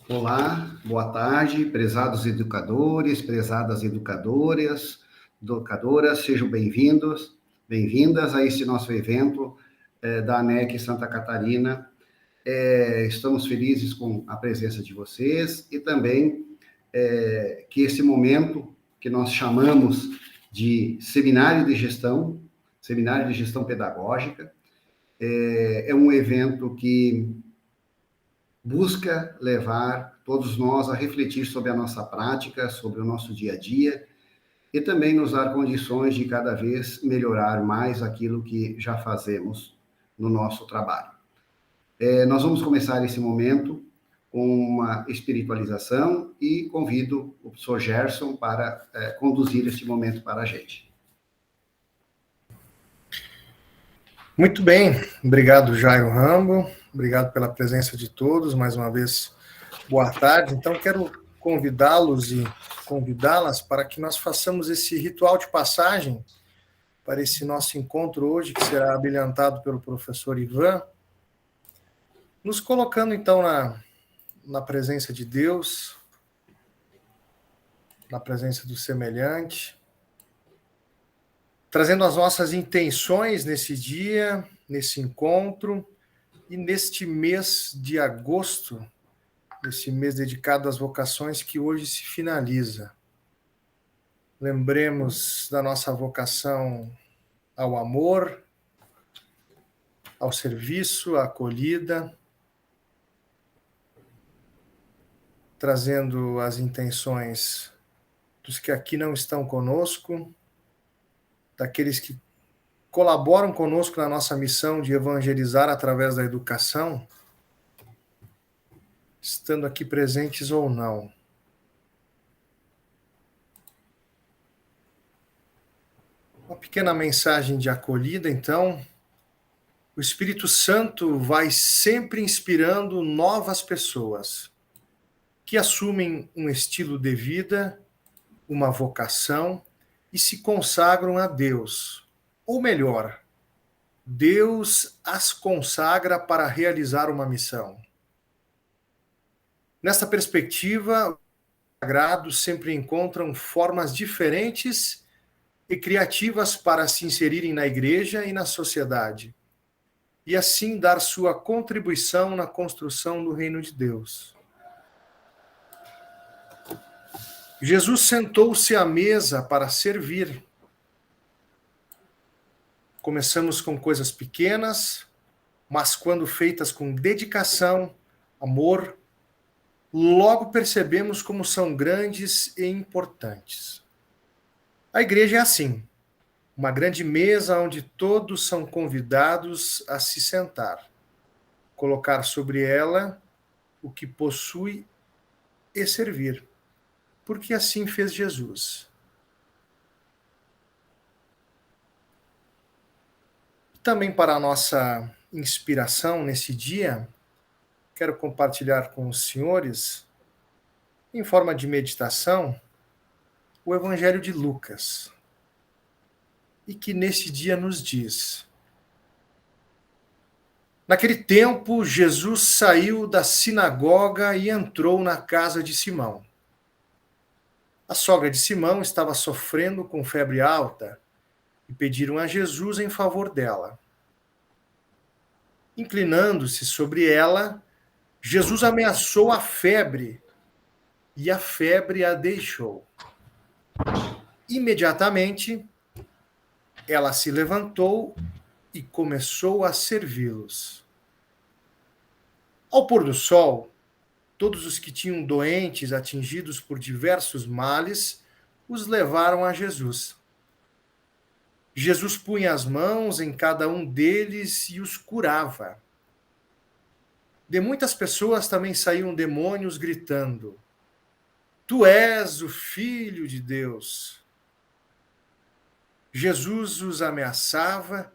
Olá, boa tarde, prezados educadores, prezadas educadoras, sejam bem-vindos, bem-vindas a este nosso evento da ANEC Santa Catarina. Estamos felizes com a presença de vocês e também que esse momento que nós chamamos de Seminário de Gestão Pedagógica, é um evento que busca levar todos nós a refletir sobre a nossa prática, sobre o nosso dia a dia, e também nos dar condições de cada vez melhorar mais aquilo que já fazemos no nosso trabalho. Nós vamos começar esse momento com uma espiritualização e convido o professor Gerson para conduzir este momento para a gente. Muito bem, obrigado Jairo Rambo, obrigado pela presença de todos, mais uma vez, boa tarde. Então, quero convidá-los e convidá-las para que nós façamos esse ritual de passagem para esse nosso encontro hoje, que será abrilhantado pelo professor Ivan, nos colocando, então, na presença de Deus, na presença do semelhante, trazendo as nossas intenções nesse dia, nesse encontro, e neste mês de agosto, esse mês dedicado às vocações que hoje se finaliza. Lembremos da nossa vocação ao amor, ao serviço, à acolhida, trazendo as intenções dos que aqui não estão conosco, daqueles que colaboram conosco na nossa missão de evangelizar através da educação, estando aqui presentes ou não. Uma pequena mensagem de acolhida, então. O Espírito Santo vai sempre inspirando novas pessoas que assumem um estilo de vida, uma vocação e se consagram a Deus. Ou melhor, Deus as consagra para realizar uma missão. Nessa perspectiva, os sagrados sempre encontram formas diferentes e criativas para se inserirem na igreja e na sociedade, e assim dar sua contribuição na construção do reino de Deus. Jesus sentou-se à mesa para servir. Começamos com coisas pequenas, mas quando feitas com dedicação, amor, logo percebemos como são grandes e importantes. A igreja é assim, uma grande mesa onde todos são convidados a se sentar, colocar sobre ela o que possui e servir, porque assim fez Jesus. Também para a nossa inspiração nesse dia, quero compartilhar com os senhores, em forma de meditação, o Evangelho de Lucas, e que nesse dia nos diz: naquele tempo, Jesus saiu da sinagoga e entrou na casa de Simão. A sogra de Simão estava sofrendo com febre alta e pediram a Jesus em favor dela. Inclinando-se sobre ela, Jesus ameaçou a febre e a febre a deixou. Imediatamente, ela se levantou e começou a servi-los. Ao pôr do sol, todos os que tinham doentes atingidos por diversos males os levaram a Jesus. Jesus punha as mãos em cada um deles e os curava. De muitas pessoas também saíam demônios gritando: Tu és o Filho de Deus. Jesus os ameaçava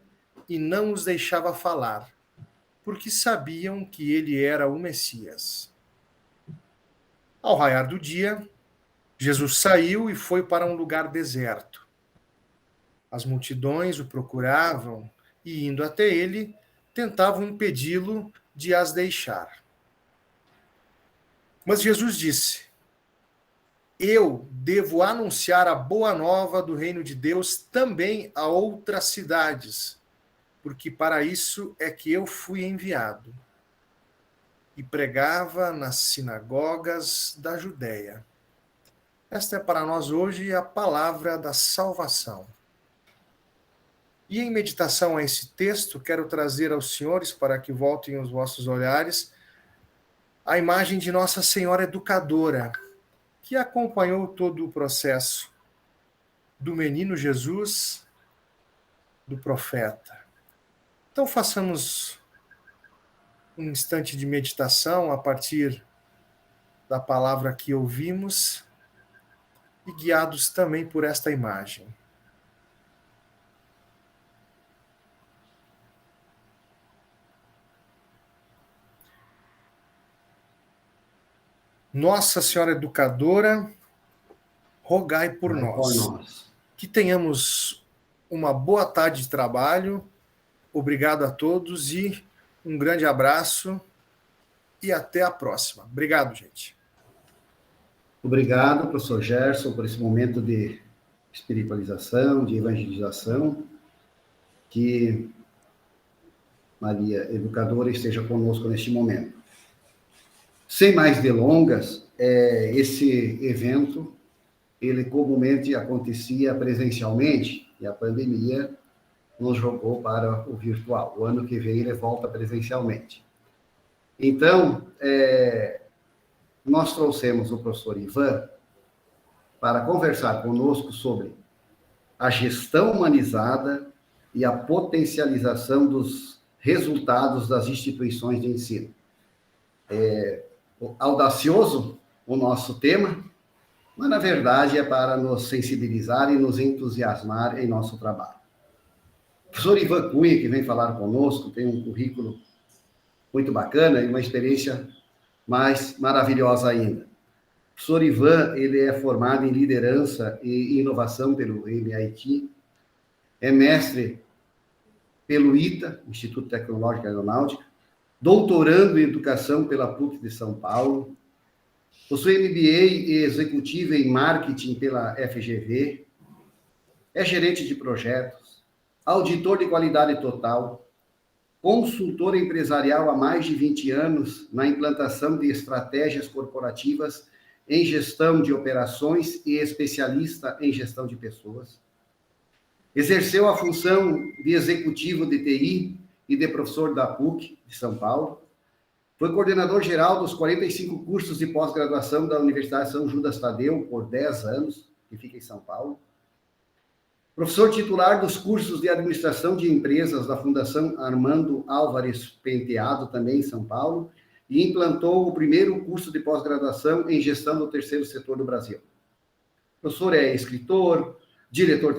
e não os deixava falar, porque sabiam que ele era o Messias. Ao raiar do dia, Jesus saiu e foi para um lugar deserto. As multidões o procuravam e, indo até ele, tentavam impedi-lo de as deixar. Mas Jesus disse: eu devo anunciar a boa nova do reino de Deus também a outras cidades, porque para isso é que eu fui enviado. E pregava nas sinagogas da Judéia. Esta é para nós hoje a palavra da salvação. E em meditação a esse texto, quero trazer aos senhores, para que voltem os vossos olhares, a imagem de Nossa Senhora Educadora, que acompanhou todo o processo do menino Jesus, do profeta. Então façamos um instante de meditação a partir da palavra que ouvimos e guiados também por esta imagem. Nossa Senhora Educadora, rogai por nós. Que tenhamos uma boa tarde de trabalho. Obrigado a todos e um grande abraço e até a próxima. Obrigado, gente. Obrigado, professor Gerson, por esse momento de espiritualização, de evangelização. Que Maria Educadora esteja conosco neste momento. Sem mais delongas, esse evento, ele comumente acontecia presencialmente, e a pandemia nos jogou para o virtual. O ano que vem ele volta presencialmente. Então, nós trouxemos o professor Ivan para conversar conosco sobre a gestão humanizada e a potencialização dos resultados das instituições de ensino. Audacioso o nosso tema, mas, na verdade, é para nos sensibilizar e nos entusiasmar em nosso trabalho. O professor Ivan Cunha, que vem falar conosco, tem um currículo muito bacana e uma experiência mais maravilhosa ainda. O professor Ivan, ele é formado em liderança e inovação pelo MIT, é mestre pelo ITA, Instituto Tecnológico Aeronáutica, doutorando em educação pela PUC de São Paulo, possui MBA executivo em marketing pela FGV, é gerente de projetos, auditor de qualidade total, consultor empresarial há mais de 20 anos na implantação de estratégias corporativas em gestão de operações e especialista em gestão de pessoas. Exerceu a função de executivo de TI e de professor da PUC de São Paulo. Foi coordenador geral dos 45 cursos de pós-graduação da Universidade São Judas Tadeu por 10 anos, que fica em São Paulo. Professor titular dos cursos de administração de empresas da Fundação Armando Álvares Penteado, também em São Paulo, e implantou o primeiro curso de pós-graduação em gestão do terceiro setor do Brasil. O professor é escritor, diretor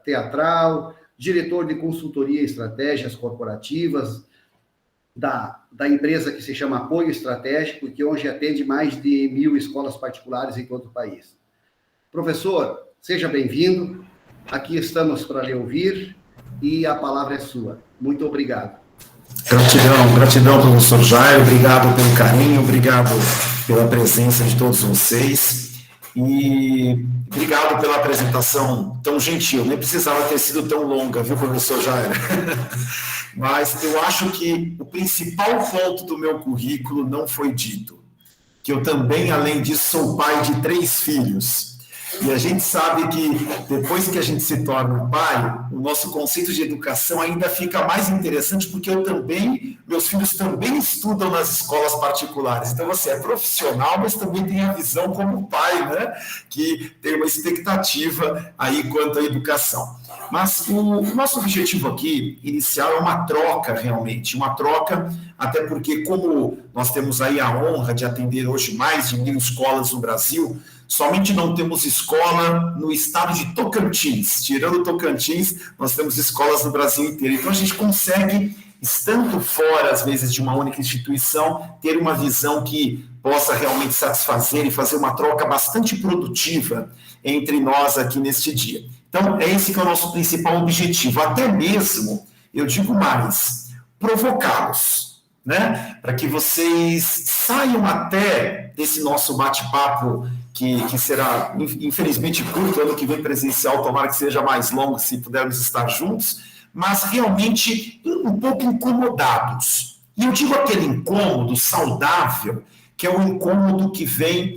teatral, diretor de consultoria e estratégias corporativas da empresa que se chama Apoio Estratégico, que hoje atende mais de 1.000 escolas particulares em todo o país. Professor, seja bem-vindo. Aqui estamos para lhe ouvir e a palavra é sua. Muito obrigado. Gratidão, professor Jair. Obrigado pelo carinho, obrigado pela presença de todos vocês. E obrigado pela apresentação tão gentil. Nem precisava ter sido tão longa, viu, professor Jair? Mas eu acho que o principal ponto do meu currículo não foi dito. Que eu também, além disso, sou pai de 3 filhos. E a gente sabe que depois que a gente se torna pai, o nosso conceito de educação ainda fica mais interessante, porque meus filhos também estudam nas escolas particulares. Então você é profissional, mas também tem a visão como pai, né? Que tem uma expectativa aí quanto à educação. Mas o nosso objetivo aqui, inicial, é uma troca realmente, uma troca, até porque como nós temos aí a honra de atender hoje mais de 1.000 escolas no Brasil, somente não temos escola no estado de Tocantins. Tirando Tocantins, nós temos escolas no Brasil inteiro. Então, a gente consegue, estando fora, às vezes, de uma única instituição, ter uma visão que possa realmente satisfazer e fazer uma troca bastante produtiva entre nós aqui neste dia. Então, é esse que é o nosso principal objetivo. Até mesmo, eu digo mais, provocá-los. né? Para que vocês saiam até desse nosso bate-papo, que será, infelizmente, curto, ano que vem presencial, tomara que seja mais longo, se pudermos estar juntos, mas realmente um pouco incomodados. E eu digo aquele incômodo saudável, que é o incômodo que vem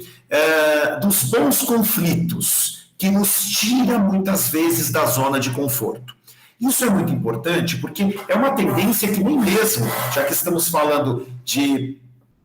dos bons conflitos, que nos tira muitas vezes da zona de conforto. Isso é muito importante porque é uma tendência que nem mesmo, já que estamos falando de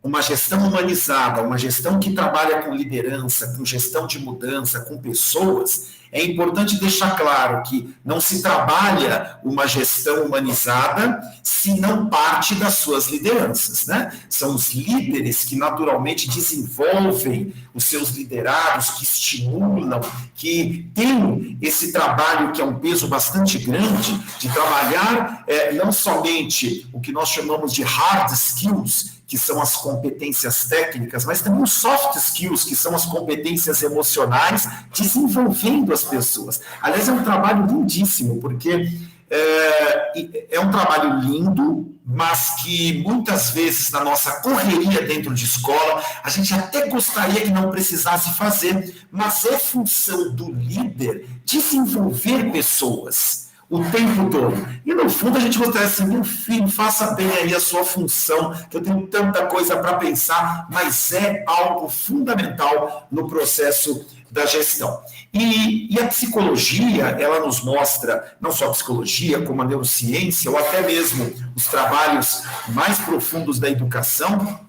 uma gestão humanizada, uma gestão que trabalha com liderança, com gestão de mudança, com pessoas, é importante deixar claro que não se trabalha uma gestão humanizada se não parte das suas lideranças, né? São os líderes que naturalmente desenvolvem os seus liderados, que estimulam, que têm esse trabalho que é um peso bastante grande de trabalhar não somente o que nós chamamos de hard skills, que são as competências técnicas, mas também os soft skills, que são as competências emocionais, desenvolvendo as pessoas. Aliás, é um trabalho lindíssimo, porque é um trabalho lindo, mas que muitas vezes na nossa correria dentro de escola, a gente até gostaria que não precisasse fazer, mas é função do líder desenvolver pessoas o tempo todo. E no fundo a gente gostaria assim, meu filho, faça bem aí a sua função, que eu tenho tanta coisa para pensar, mas é algo fundamental no processo da gestão. E a psicologia, ela nos mostra, não só a psicologia, como a neurociência, ou até mesmo os trabalhos mais profundos da educação,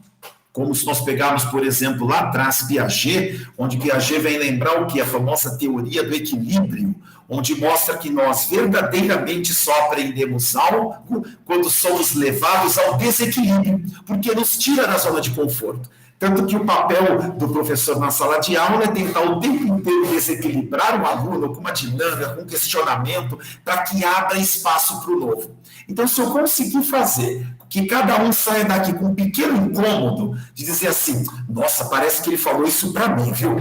como se nós pegarmos, por exemplo, lá atrás, Piaget, onde Piaget vem lembrar o que? A famosa teoria do equilíbrio, onde mostra que nós verdadeiramente só aprendemos algo quando somos levados ao desequilíbrio, porque nos tira da zona de conforto. Tanto que o papel do professor na sala de aula é tentar o tempo inteiro desequilibrar o aluno com uma dinâmica, com um questionamento, para que abra espaço para o novo. Então, se eu conseguir fazer que cada um saia daqui com um pequeno incômodo de dizer assim, nossa, parece que ele falou isso para mim, viu?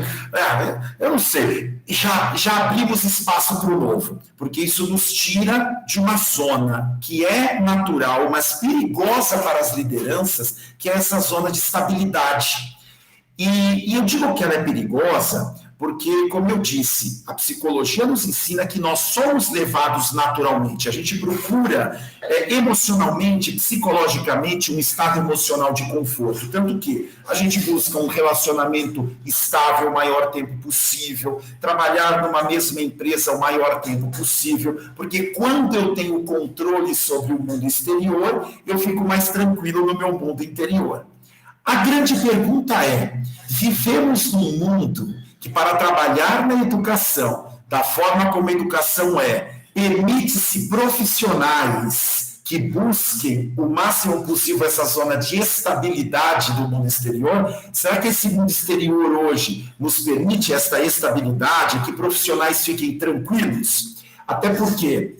Eu não sei, já abrimos espaço para o novo, porque isso nos tira de uma zona que é natural, mas perigosa para as lideranças, que é essa zona de estabilidade. E eu digo que ela é perigosa porque, como eu disse, a psicologia nos ensina que nós somos levados naturalmente. A gente procura emocionalmente, psicologicamente, um estado emocional de conforto. Tanto que a gente busca um relacionamento estável o maior tempo possível, trabalhar numa mesma empresa o maior tempo possível, porque quando eu tenho controle sobre o mundo exterior, eu fico mais tranquilo no meu mundo interior. A grande pergunta é, vivemos num mundo que para trabalhar na educação, da forma como a educação permite-se profissionais que busquem o máximo possível essa zona de estabilidade do mundo exterior? Será que esse mundo exterior hoje nos permite esta estabilidade, que profissionais fiquem tranquilos? Até porque,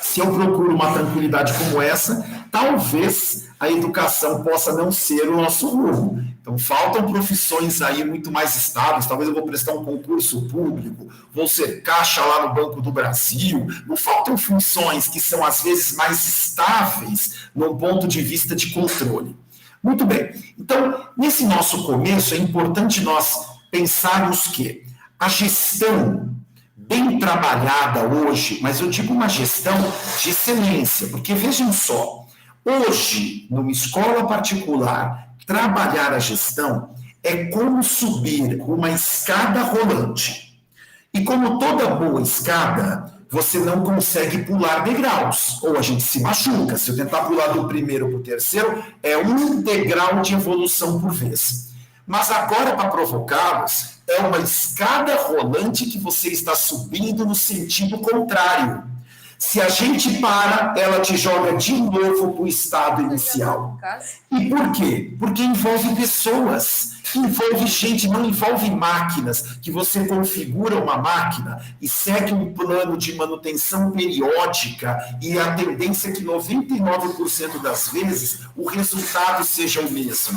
se eu procuro uma tranquilidade como essa, talvez a educação possa não ser o nosso rumo. Então, faltam profissões aí muito mais estáveis. Talvez eu vou prestar um concurso público, vou ser caixa lá no Banco do Brasil. Não faltam funções que são, às vezes, mais estáveis no ponto de vista de controle. Muito bem. Então, nesse nosso começo, é importante nós pensarmos que a gestão bem trabalhada hoje, mas eu digo uma gestão de excelência, porque vejam só, hoje, numa escola particular, trabalhar a gestão é como subir uma escada rolante. E como toda boa escada, você não consegue pular degraus, ou a gente se machuca. Se eu tentar pular do primeiro para o terceiro, é um degrau de evolução por vez. Mas agora, para provocá-los, é uma escada rolante que você está subindo no sentido contrário. Se a gente para, ela te joga de novo para o estado inicial. E por quê? Porque envolve pessoas, envolve gente, não envolve máquinas, que você configura uma máquina e segue um plano de manutenção periódica e a tendência é que 99% das vezes o resultado seja o mesmo.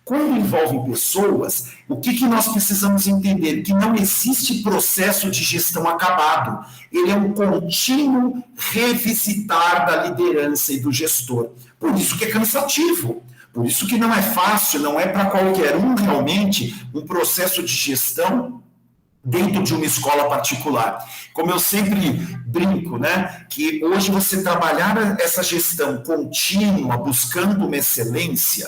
Quando envolve pessoas, o que nós precisamos entender? Que não existe processo de gestão acabado. Ele é um contínuo revisitar da liderança e do gestor. Por isso que é cansativo. Por isso que não é fácil, não é para qualquer um realmente um processo de gestão dentro de uma escola particular. Como eu sempre brinco, né, que hoje você trabalhar essa gestão contínua, buscando uma excelência,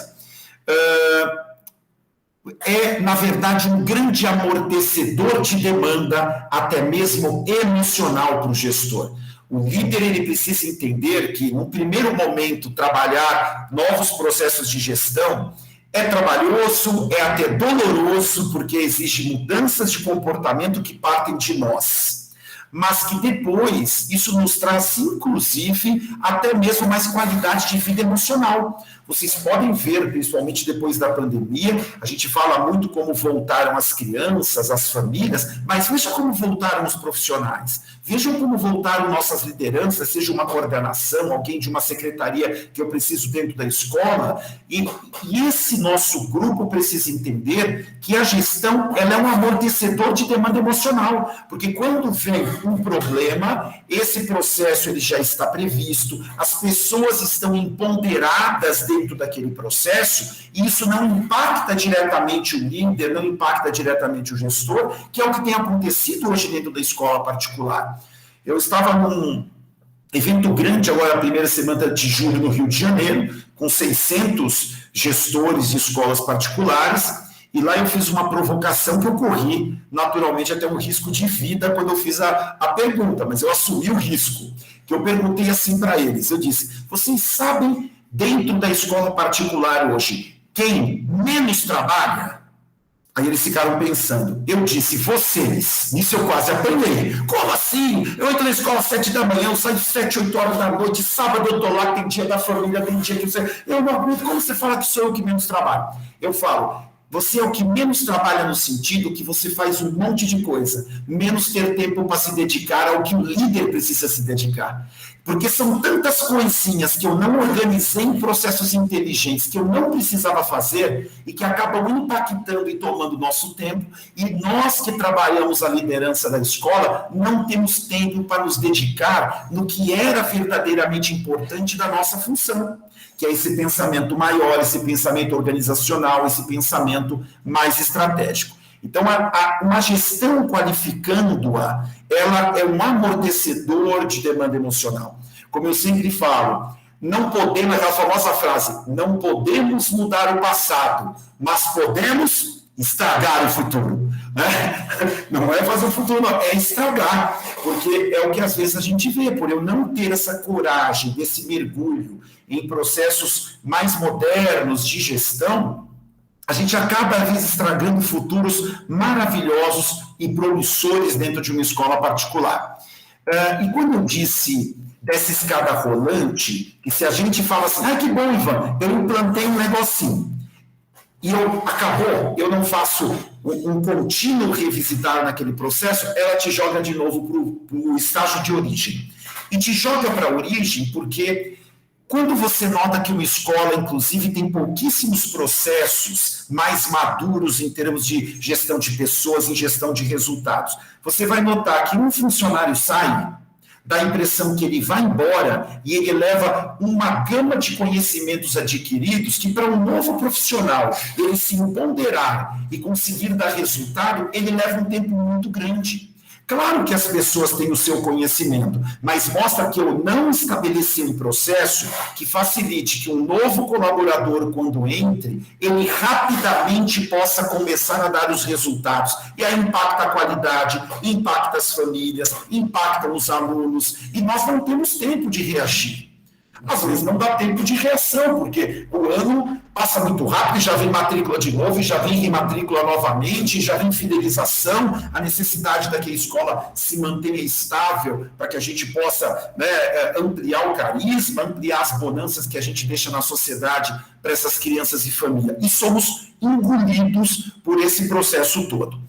é, na verdade, um grande amortecedor de demanda, até mesmo emocional para o gestor. O líder ele precisa entender que, no primeiro momento, trabalhar novos processos de gestão é trabalhoso, é até doloroso, porque existem mudanças de comportamento que partem de nós. Mas que depois isso nos traz, inclusive, até mesmo mais qualidade de vida emocional. Vocês podem ver, principalmente depois da pandemia, a gente fala muito como voltaram as crianças, as famílias, mas veja como voltaram os profissionais. Vejam como voltaram nossas lideranças, seja uma coordenação, alguém de uma secretaria que eu preciso dentro da escola. E esse nosso grupo precisa entender que a gestão ela é um amortecedor de demanda emocional, porque quando vem um problema, esse processo ele já está previsto, as pessoas estão empoderadas dentro daquele processo, e isso não impacta diretamente o líder, não impacta diretamente o gestor, que é o que tem acontecido hoje dentro da escola particular. Eu estava num evento grande agora, a primeira semana de julho no Rio de Janeiro, com 600 gestores de escolas particulares, e lá eu fiz uma provocação que eu corri, naturalmente, até um risco de vida quando eu fiz a pergunta, mas eu assumi o risco, que eu perguntei assim para eles, eu disse, vocês sabem, dentro da escola particular hoje, quem menos trabalha? Aí eles ficaram pensando, eu disse, vocês, nisso eu quase apanhei. Como assim? Eu entro na escola às 7 da manhã, eu saio 7, 8 horas da noite, sábado eu tô lá, tem dia da família, tem dia que você... Eu não aguento, como você fala que sou eu que menos trabalho? Eu falo, você é o que menos trabalha no sentido que você faz um monte de coisa, menos ter tempo para se dedicar ao que o líder precisa se dedicar. Porque são tantas coisinhas que eu não organizei em processos inteligentes, que eu não precisava fazer e que acabam impactando e tomando nosso tempo. E nós que trabalhamos a liderança da escola, não temos tempo para nos dedicar no que era verdadeiramente importante da nossa função, que é esse pensamento maior, esse pensamento organizacional, esse pensamento mais estratégico. Então, uma gestão qualificando-a, ela é um amortecedor de demanda emocional. Como eu sempre falo, não podemos, aquela famosa frase, não podemos mudar o passado, mas podemos estragar o futuro. Né? Não é fazer o futuro, não, é estragar, porque é o que às vezes a gente vê, por eu não ter essa coragem, desse mergulho em processos mais modernos de gestão, a gente acaba, às vezes, estragando futuros maravilhosos e promissores dentro de uma escola particular. E quando eu disse dessa escada rolante, que se a gente fala assim, que bom, Ivan, eu implantei um negocinho, e acabou, eu não faço um contínuo revisitar naquele processo, ela te joga de novo para o estágio de origem. E te joga para a origem porque... Quando você nota que uma escola, inclusive, tem pouquíssimos processos mais maduros em termos de gestão de pessoas, em gestão de resultados, você vai notar que um funcionário sai, dá a impressão que ele vai embora e ele leva uma gama de conhecimentos adquiridos que, para um novo profissional, ele se empoderar e conseguir dar resultado, ele leva um tempo muito grande. Claro que as pessoas têm o seu conhecimento, mas mostra que eu não estabeleci um processo que facilite que um novo colaborador, quando entre, ele rapidamente possa começar a dar os resultados. E aí impacta a qualidade, impacta as famílias, impacta os alunos, e nós não temos tempo de reagir. Às vezes não dá tempo de reação, porque o ano passa muito rápido, já vem matrícula de novo, já vem rematrícula novamente, já vem fidelização, a necessidade daquela escola se mantenha estável para que a gente possa, né, ampliar o carisma, ampliar as bonanças que a gente deixa na sociedade para essas crianças e família. E somos engolidos por esse processo todo.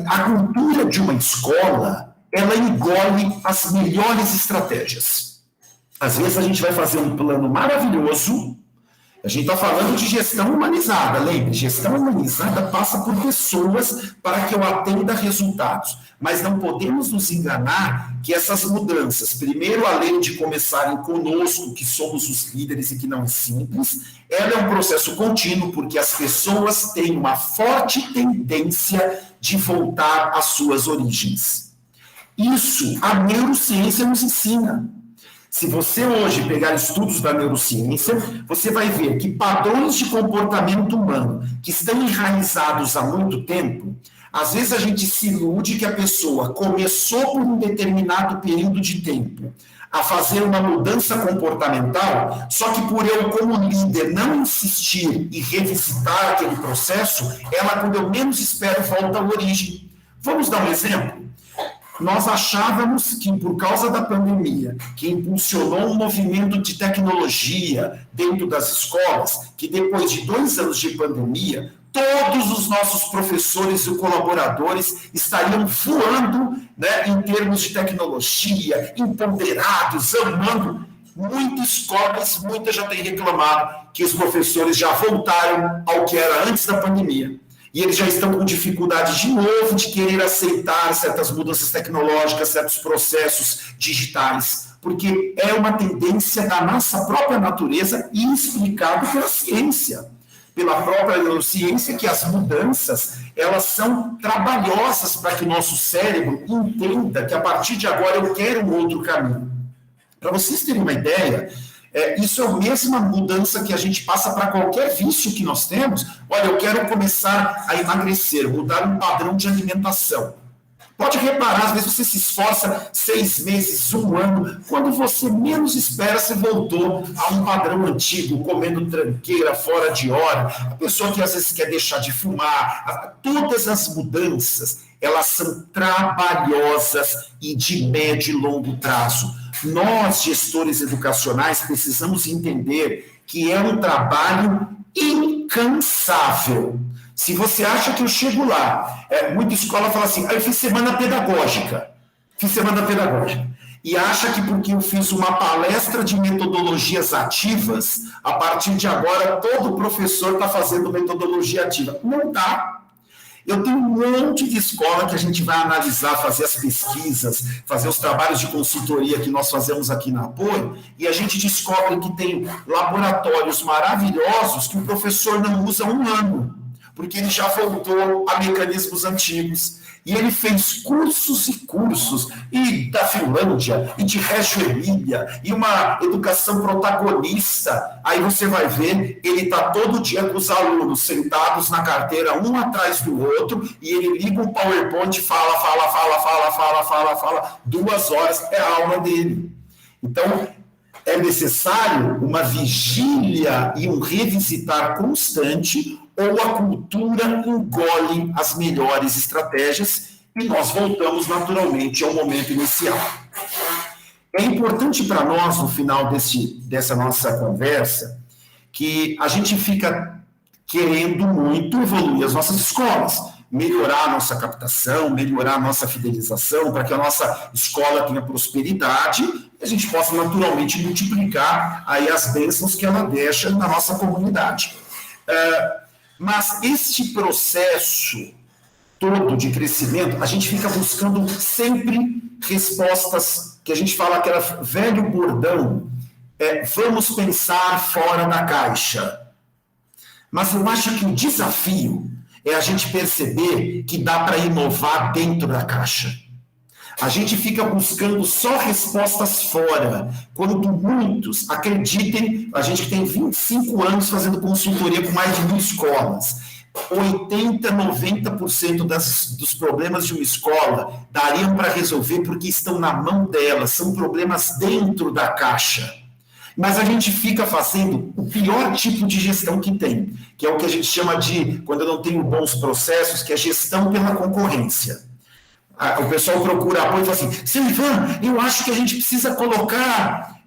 A cultura de uma escola, ela engole as melhores estratégias. Às vezes a gente vai fazer um plano maravilhoso A gente está falando de gestão humanizada, lembre, gestão humanizada passa por pessoas para que eu atenda resultados. Mas não podemos nos enganar que essas mudanças, primeiro, além de começarem conosco, que somos os líderes e que não é simples, ela é um processo contínuo, porque as pessoas têm uma forte tendência de voltar às suas origens. Isso a neurociência nos ensina. Se você hoje pegar estudos da neurociência, você vai ver que padrões de comportamento humano que estão enraizados há muito tempo, às vezes a gente se ilude que a pessoa começou por um determinado período de tempo a fazer uma mudança comportamental, só que por eu, como líder, não insistir e revisitar aquele processo, ela, quando eu menos espero, volta à origem. Vamos dar um exemplo? Nós achávamos que, por causa da pandemia, que impulsionou um movimento de tecnologia dentro das escolas, que depois de 2 anos de pandemia, todos os nossos professores e colaboradores estariam voando, né, em termos de tecnologia, empoderados, amando. Muitas já têm reclamado que os professores já voltaram ao que era antes da pandemia. E eles já estão com dificuldade de novo de querer aceitar certas mudanças tecnológicas, certos processos digitais, porque é uma tendência da nossa própria natureza e explicado pela ciência, pela própria neurociência, que as mudanças, elas são trabalhosas para que o nosso cérebro entenda que a partir de agora eu quero um outro caminho. Para vocês terem uma ideia, isso é a mesma mudança que a gente passa para qualquer vício que nós temos. Olha, eu quero começar a emagrecer, mudar um padrão de alimentação. Pode reparar, às vezes você se esforça 6 meses, 1 ano, quando você menos espera, você voltou a um padrão antigo, comendo tranqueira, fora de hora, a pessoa que às vezes quer deixar de fumar. Todas as mudanças, elas são trabalhosas e de médio e longo prazo. Nós, gestores educacionais, precisamos entender que é um trabalho incansável. Se você acha que eu chego lá, muita escola fala assim, eu fiz semana pedagógica, e acha que porque eu fiz uma palestra de metodologias ativas, a partir de agora todo professor está fazendo metodologia ativa. Não está. Eu tenho um monte de escola que a gente vai analisar, fazer as pesquisas, fazer os trabalhos de consultoria que nós fazemos aqui na Apoio, e a gente descobre que tem laboratórios maravilhosos que o professor não usa 1 ano, porque ele já voltou a mecanismos antigos. E ele fez cursos e cursos, e da Finlândia, e de Reggio Emília, e uma educação protagonista. Aí você vai ver, ele está todo dia com os alunos sentados na carteira, um atrás do outro, e ele liga um PowerPoint e fala, 2 horas, é a aula dele. Então, é necessário uma vigília e um revisitar constante, ou a cultura engole as melhores estratégias e nós voltamos naturalmente ao momento inicial. É importante para nós, no final dessa nossa conversa, que a gente fica querendo muito evoluir as nossas escolas, melhorar a nossa captação, melhorar a nossa fidelização, para que a nossa escola tenha prosperidade e a gente possa naturalmente multiplicar aí as bênçãos que ela deixa na nossa comunidade. Mas este processo todo de crescimento, a gente fica buscando sempre respostas, que a gente fala aquela velho bordão, vamos pensar fora da caixa. Mas eu acho que o desafio é a gente perceber que dá para inovar dentro da caixa. A gente fica buscando só respostas fora, quando muitos, acreditem, a gente tem 25 anos fazendo consultoria com mais de 1.000 escolas, 80, 90% dos problemas de uma escola dariam para resolver porque estão na mão dela, são problemas dentro da caixa. Mas a gente fica fazendo o pior tipo de gestão que tem, que é o que a gente chama de, quando eu não tenho bons processos, que é gestão pela concorrência. O pessoal procura apoio e fala assim, seu Ivan, eu acho que a gente precisa colocar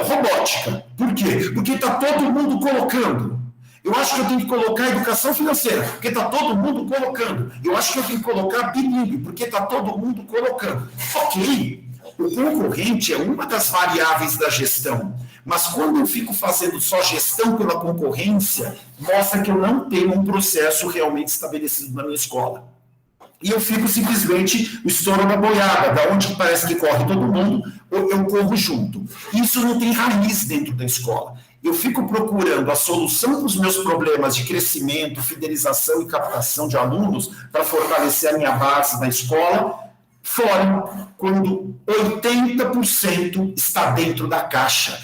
robótica. Por quê? Porque está todo mundo colocando. Eu acho que eu tenho que colocar educação financeira, porque está todo mundo colocando. Eu acho que eu tenho que colocar bilíngue, porque está todo mundo colocando. Ok, o concorrente é uma das variáveis da gestão, Mas quando eu fico fazendo só gestão pela concorrência, mostra que eu não tenho um processo realmente estabelecido na minha escola. E eu fico simplesmente o estouro da boiada, da onde parece que corre todo mundo, eu corro junto. Isso não tem raiz dentro da escola. Eu fico procurando a solução para os meus problemas de crescimento, fidelização e captação de alunos para fortalecer a minha base na escola, fora, quando 80% está dentro da caixa.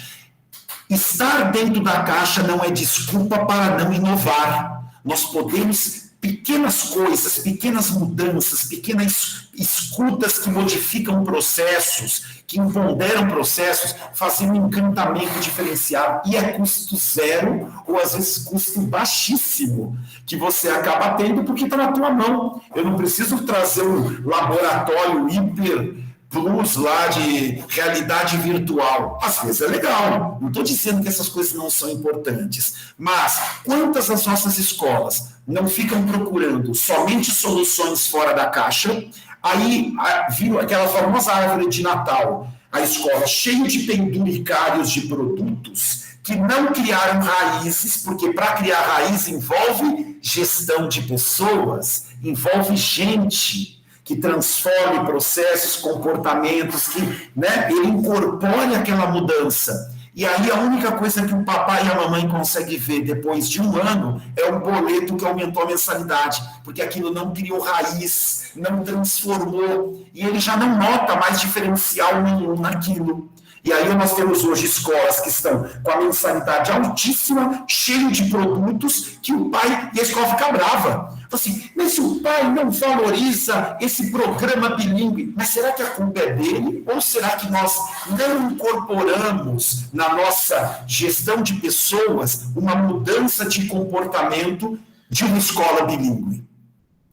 Estar dentro da caixa não é desculpa para não inovar. Nós podemos, pequenas coisas, pequenas mudanças, pequenas escutas que modificam processos, que empoderam processos, fazem um encantamento diferenciado, e é custo zero, ou às vezes custo baixíssimo, que você acaba tendo porque está na tua mão. Eu não preciso trazer um laboratório hiper plus lá de realidade virtual. Às vezes é legal, não estou dizendo que essas coisas não são importantes, mas quantas das nossas escolas não ficam procurando somente soluções fora da caixa? Aí viram aquela famosa árvore de Natal, a escola cheia de penduricários de produtos que não criaram raízes, porque para criar raiz envolve gestão de pessoas, envolve gente que transforme processos, comportamentos, que ele incorpore aquela mudança. E aí a única coisa que o papai e a mamãe conseguem ver depois de um ano é um boleto que aumentou a mensalidade, porque aquilo não criou raiz, não transformou, e ele já não nota mais diferencial nenhum naquilo. E aí nós temos hoje escolas que estão com a mensalidade altíssima, cheio de produtos, que o pai e a escola fica brava. Assim, mas se o pai não valoriza esse programa bilíngue, mas será que a culpa é dele? Ou será que nós não incorporamos na nossa gestão de pessoas uma mudança de comportamento de uma escola bilíngue?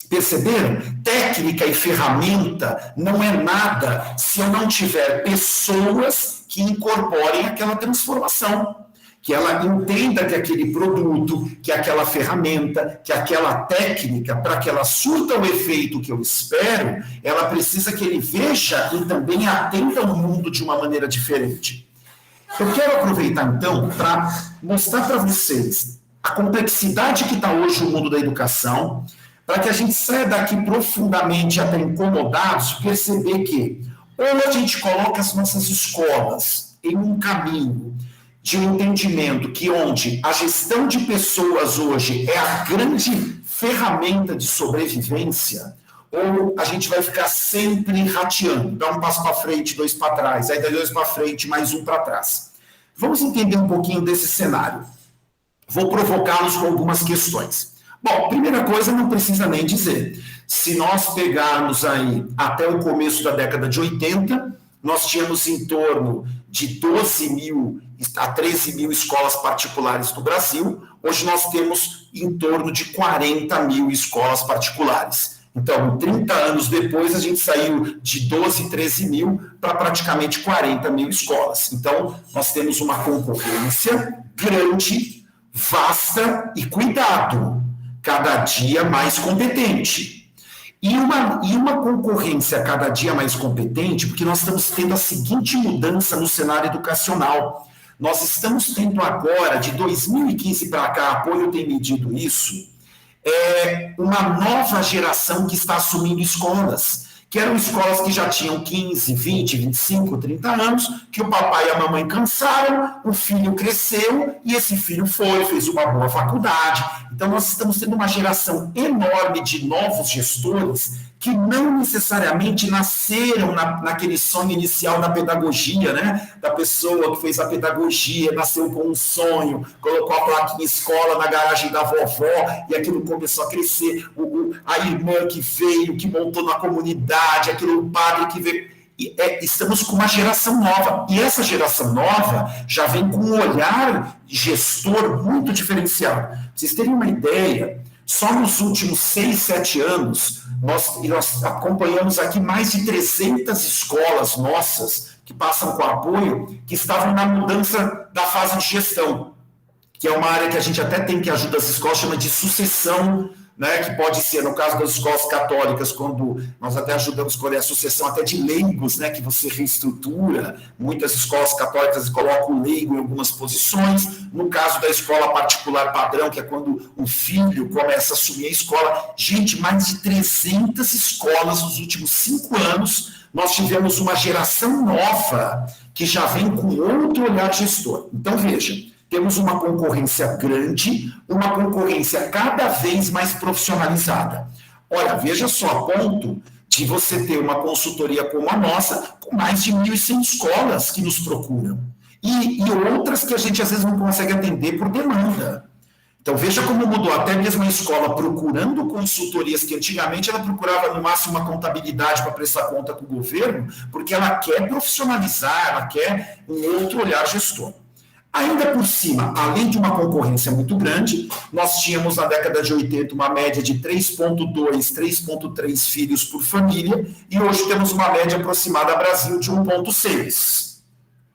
Perceberam? Técnica e ferramenta não é nada se eu não tiver pessoas que incorporem aquela transformação, que ela entenda que aquele produto, que aquela ferramenta, que aquela técnica, para que ela surta o efeito que eu espero, ela precisa que ele veja e também atenda ao mundo de uma maneira diferente. Eu quero aproveitar, então, para mostrar para vocês a complexidade que está hoje o mundo da educação, para que a gente saia daqui profundamente até incomodados, perceber que ou a gente coloca as nossas escolas em um caminho de um entendimento que onde a gestão de pessoas hoje é a grande ferramenta de sobrevivência, ou a gente vai ficar sempre rateando, dá um passo para frente, dois para trás, aí dá dois para frente, mais um para trás. Vamos entender um pouquinho desse cenário. Vou provocá-los com algumas questões. Bom, primeira coisa, não precisa nem dizer. Se nós pegarmos aí até o começo da década de 80, nós tínhamos em torno de 12 mil a 13 mil escolas particulares no Brasil. Hoje nós temos em torno de 40 mil escolas particulares. Então, 30 anos depois, a gente saiu de 12, 13 mil para praticamente 40 mil escolas. Então, nós temos uma concorrência grande, vasta e, cuidado, cada dia mais competente. E uma concorrência cada dia mais competente, porque nós estamos tendo a seguinte mudança no cenário educacional. Nós estamos tendo agora, de 2015 para cá, a Apoio tem medido isso, uma nova geração que está assumindo escolas, que eram escolas que já tinham 15, 20, 25, 30 anos, que o papai e a mamãe cansaram, o filho cresceu, e esse filho fez uma boa faculdade. Então, nós estamos tendo uma geração enorme de novos gestores que não necessariamente nasceram naquele sonho inicial da pedagogia, né? Da pessoa que fez a pedagogia, nasceu com um sonho, colocou a plaquinha escola na garagem da vovó, e aquilo começou a crescer, a irmã que veio, que montou na comunidade, aquele padre que veio. Estamos com uma geração nova, e essa geração nova já vem com um olhar gestor muito diferenciado. Pra vocês terem uma ideia, só nos últimos 6, 7 anos, nós acompanhamos aqui mais de 300 escolas nossas que passam com apoio, que estavam na mudança da fase de gestão, que é uma área que a gente até tem que ajuda as escolas, chama de sucessão né, que pode ser, no caso das escolas católicas, quando nós até ajudamos a escolher a sucessão até de leigos, né, que você reestrutura, muitas escolas católicas colocam o leigo em algumas posições, no caso da escola particular padrão, que é quando o filho começa a assumir a escola, gente, mais de 300 escolas nos últimos 5 anos, nós tivemos uma geração nova que já vem com outro olhar gestor. Então, veja, temos uma concorrência grande, uma concorrência cada vez mais profissionalizada. Olha, veja só, a ponto de você ter uma consultoria como a nossa, com mais de 1.100 escolas que nos procuram. E outras que a gente às vezes não consegue atender por demanda. Então, veja como mudou. Até mesmo a escola procurando consultorias que antigamente ela procurava no máximo uma contabilidade para prestar conta com o governo, porque ela quer profissionalizar, ela quer um outro olhar gestor. Ainda por cima, além de uma concorrência muito grande, nós tínhamos na década de 80 uma média de 3,2, 3,3 filhos por família, e hoje temos uma média aproximada no Brasil de 1,6.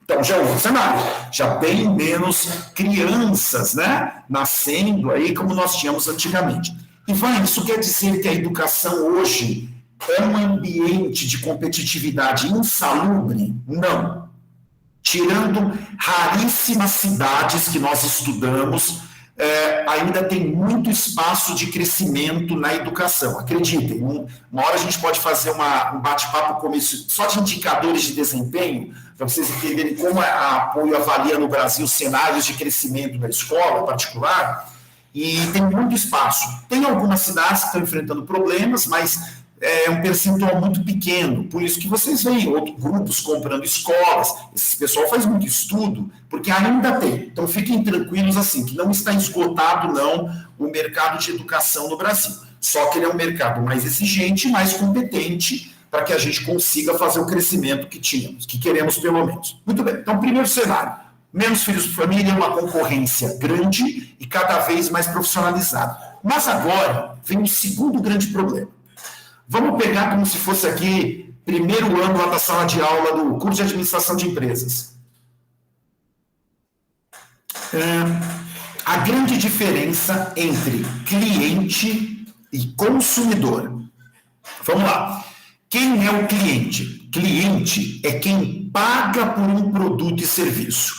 Então, já é outro cenário, já bem menos crianças, né, nascendo aí como nós tínhamos antigamente. E isso quer dizer que a educação hoje é um ambiente de competitividade insalubre? Não. Tirando raríssimas cidades que nós estudamos, ainda tem muito espaço de crescimento na educação. Acreditem, uma hora a gente pode fazer um bate-papo como isso, só de indicadores de desempenho, para vocês entenderem como a Apoio avalia no Brasil cenários de crescimento da escola particular, e tem muito espaço. Tem algumas cidades que estão enfrentando problemas, mas é um percentual muito pequeno, por isso que vocês veem outros grupos comprando escolas, esse pessoal faz muito estudo, porque ainda tem. Então fiquem tranquilos assim, que não está esgotado não o mercado de educação no Brasil, só que ele é um mercado mais exigente, mais competente, para que a gente consiga fazer o crescimento que tínhamos, que queremos pelo menos. Muito bem, então primeiro cenário, menos filhos por família, uma concorrência grande e cada vez mais profissionalizada. Mas agora vem o segundo grande problema. Vamos pegar como se fosse aqui, primeiro ano lá da sala de aula do curso de administração de empresas. A grande diferença entre cliente e consumidor. Vamos lá. Quem é o cliente? Cliente é quem paga por um produto e serviço.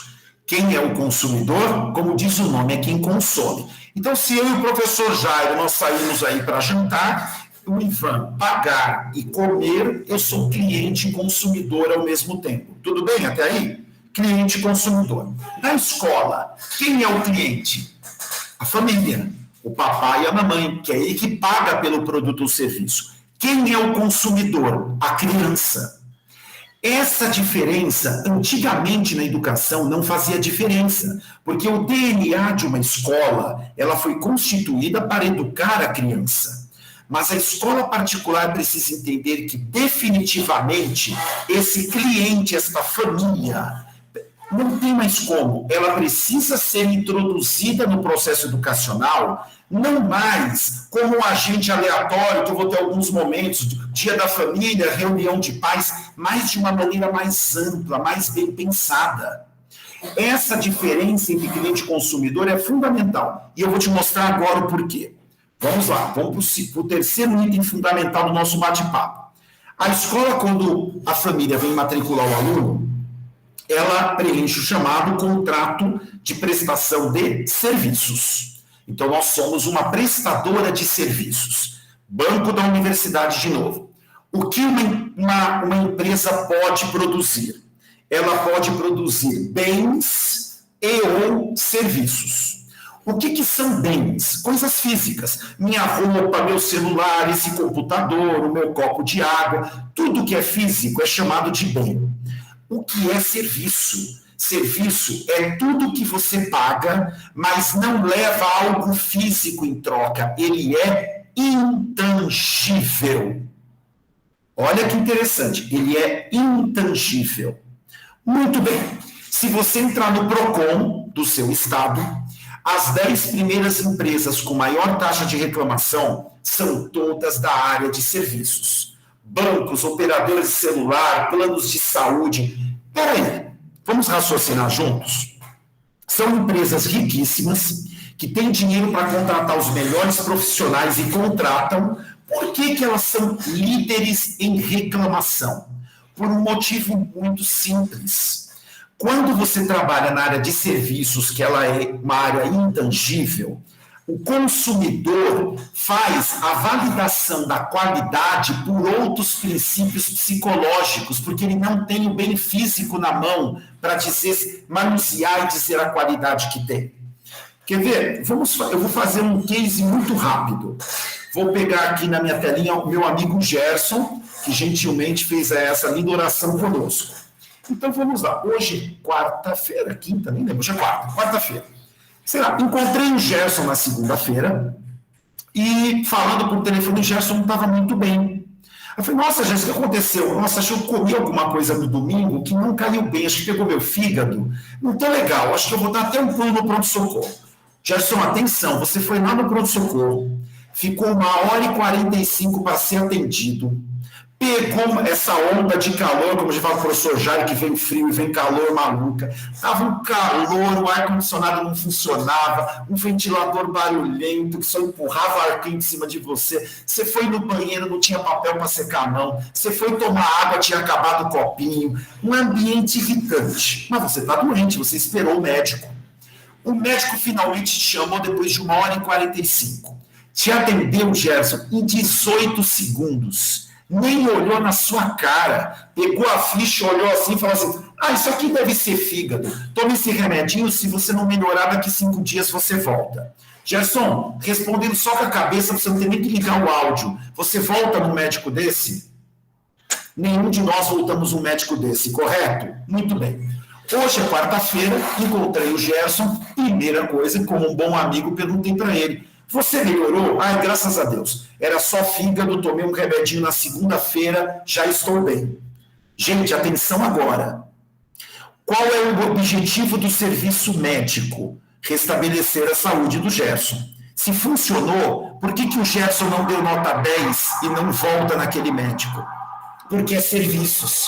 Quem é o consumidor? Como diz o nome, é quem consome. Então, se eu e o professor Jairo, nós saímos aí para jantar, o Ivan pagar e comer, eu sou cliente e consumidor ao mesmo tempo. Tudo bem até aí? Cliente e consumidor. Na escola, quem é o cliente? A família, o papai e a mamãe, que é ele que paga pelo produto ou serviço. Quem é o consumidor? A criança. Essa diferença, antigamente na educação, não fazia diferença, porque o DNA de uma escola, ela foi constituída para educar a criança. Mas a escola particular precisa entender que, definitivamente, esse cliente, esta família, não tem mais como. Ela precisa ser introduzida no processo educacional, não mais como um agente aleatório, que eu vou ter alguns momentos, dia da família, reunião de pais, mas de uma maneira mais ampla, mais bem pensada. Essa diferença entre cliente e consumidor é fundamental. E eu vou te mostrar agora o porquê. Vamos lá, vamos para o terceiro item fundamental do nosso bate-papo. A escola, quando a família vem matricular o aluno, ela preenche o chamado contrato de prestação de serviços. Então, nós somos uma prestadora de serviços. Banco da Universidade, de novo. O que uma empresa pode produzir? Ela pode produzir bens e ou serviços. O que são bens? Coisas físicas. Minha roupa, meu celular, esse computador, o meu copo de água, tudo que é físico é chamado de bem. O que é serviço? Serviço é tudo que você paga, mas não leva algo físico em troca. Ele é intangível. Olha que interessante. Ele é intangível. Muito bem. Se você entrar no PROCON do seu estado, as 10 primeiras empresas com maior taxa de reclamação são todas da área de serviços. Bancos, operadores de celular, planos de saúde. Peraí, vamos raciocinar juntos? São empresas riquíssimas que têm dinheiro para contratar os melhores profissionais e contratam, por que elas são líderes em reclamação? Por um motivo muito simples. Quando você trabalha na área de serviços, que ela é uma área intangível, o consumidor faz a validação da qualidade por outros princípios psicológicos, porque ele não tem o bem físico na mão para manusear e dizer a qualidade que tem. Quer ver? Eu vou fazer um case muito rápido. Vou pegar aqui na minha telinha o meu amigo Gerson, que gentilmente fez essa linda oração conosco. Então vamos lá. Hoje, quarta-feira, quinta, nem lembro, hoje é quarta-feira. Sei lá, encontrei o Gerson na segunda-feira e falando por telefone, o Gerson não estava muito bem. Eu falei, nossa, Gerson, o que aconteceu? Nossa, acho que eu comi alguma coisa no domingo que não caiu bem, acho que pegou meu fígado. Não tá legal, acho que eu vou dar até um pulo no pronto-socorro. Gerson, atenção, você foi lá no pronto-socorro, ficou 1h45 para ser atendido, pegou essa onda de calor, como já fala o professor Jair, que vem frio e vem calor maluca. Estava um calor, o ar-condicionado não funcionava, um ventilador barulhento que só empurrava ar quente em cima de você. Você foi no banheiro, não tinha papel para secar a mão. Você foi tomar água, tinha acabado o copinho. Um ambiente irritante. Mas você está doente, você esperou o médico. O médico finalmente te chamou depois de 1h45. Te atendeu, Gerson, em 18 segundos. Nem olhou na sua cara, pegou a ficha, olhou assim e falou assim, isso aqui deve ser fígado, tome esse remedinho, se você não melhorar, daqui 5 dias você volta. Gerson, respondendo só com a cabeça, você não tem nem que ligar o áudio, você volta num médico desse? Nenhum de nós voltamos num médico desse, correto? Muito bem. Hoje é quarta-feira, encontrei o Gerson, primeira coisa, como um bom amigo, perguntei para ele, você melhorou? Graças a Deus. Era só fígado, tomei um remedinho na segunda-feira, já estou bem. Gente, atenção agora. Qual é o objetivo do serviço médico? Restabelecer a saúde do Gerson. Se funcionou, por que o Gerson não deu nota 10 e não volta naquele médico? Porque é serviços.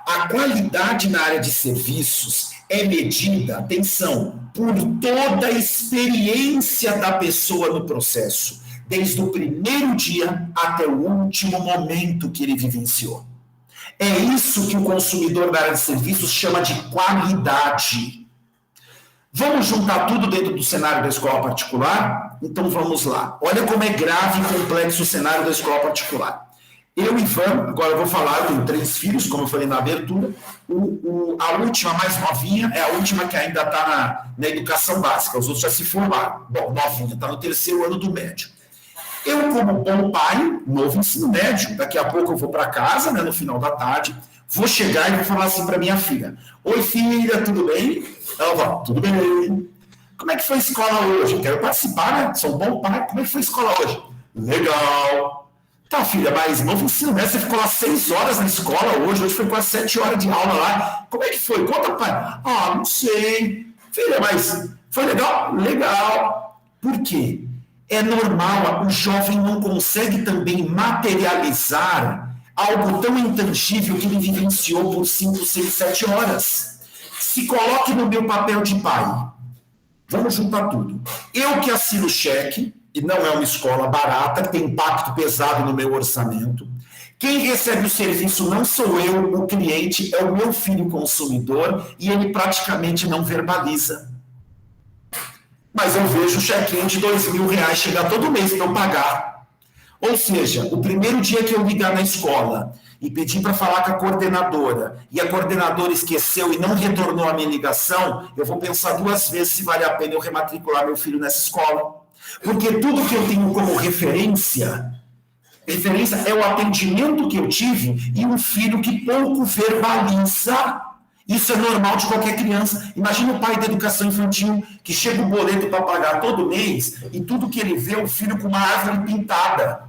A qualidade na área de serviços é medida, atenção, por toda a experiência da pessoa no processo, desde o primeiro dia até o último momento que ele vivenciou. É isso que o consumidor da área de serviços chama de qualidade. Vamos juntar tudo dentro do cenário da escola particular? Então vamos lá. Olha como é grave e complexo o cenário da escola particular. Eu e Ivan, agora eu vou falar, eu tenho 3 filhos, como eu falei na abertura. A última, mais novinha, é a última que ainda está na educação básica, os outros já se formaram. Bom, novinha, está no 3º ano do médio. Eu, como bom pai, novo ensino médio, daqui a pouco eu vou para casa, né, no final da tarde, vou chegar e vou falar assim para minha filha, oi filha, tudo bem? Ela vai, tudo bem. Como é que foi a escola hoje? Quero participar, né? Sou um bom pai, como é que foi a escola hoje? Legal. Tá, filha, mas novo ensino médio, você ficou lá 6 horas na escola hoje foi quase 7 horas de aula lá. Como é que foi? Conta, pai. Não sei. Filha, mas foi legal? Legal. Por quê? É normal, o jovem não consegue também materializar algo tão intangível que ele vivenciou por 5, 6, 7 horas. Se coloque no meu papel de pai. Vamos juntar tudo. Eu que assino o cheque, e não é uma escola barata, que tem impacto pesado no meu orçamento. Quem recebe o serviço não sou eu, o cliente, é o meu filho consumidor, e ele praticamente não verbaliza. Mas eu vejo o check-in de R$2.000 chegar todo mês para eu pagar. Ou seja, o primeiro dia que eu ligar na escola e pedir para falar com a coordenadora, e a coordenadora esqueceu e não retornou a minha ligação, eu vou pensar 2 vezes se vale a pena eu rematricular meu filho nessa escola. Porque tudo que eu tenho como referência é o atendimento que eu tive e um filho que pouco verbaliza. Isso é normal de qualquer criança. Imagina o pai da educação infantil que chega o boleto para pagar todo mês e tudo que ele vê é o filho com uma árvore pintada.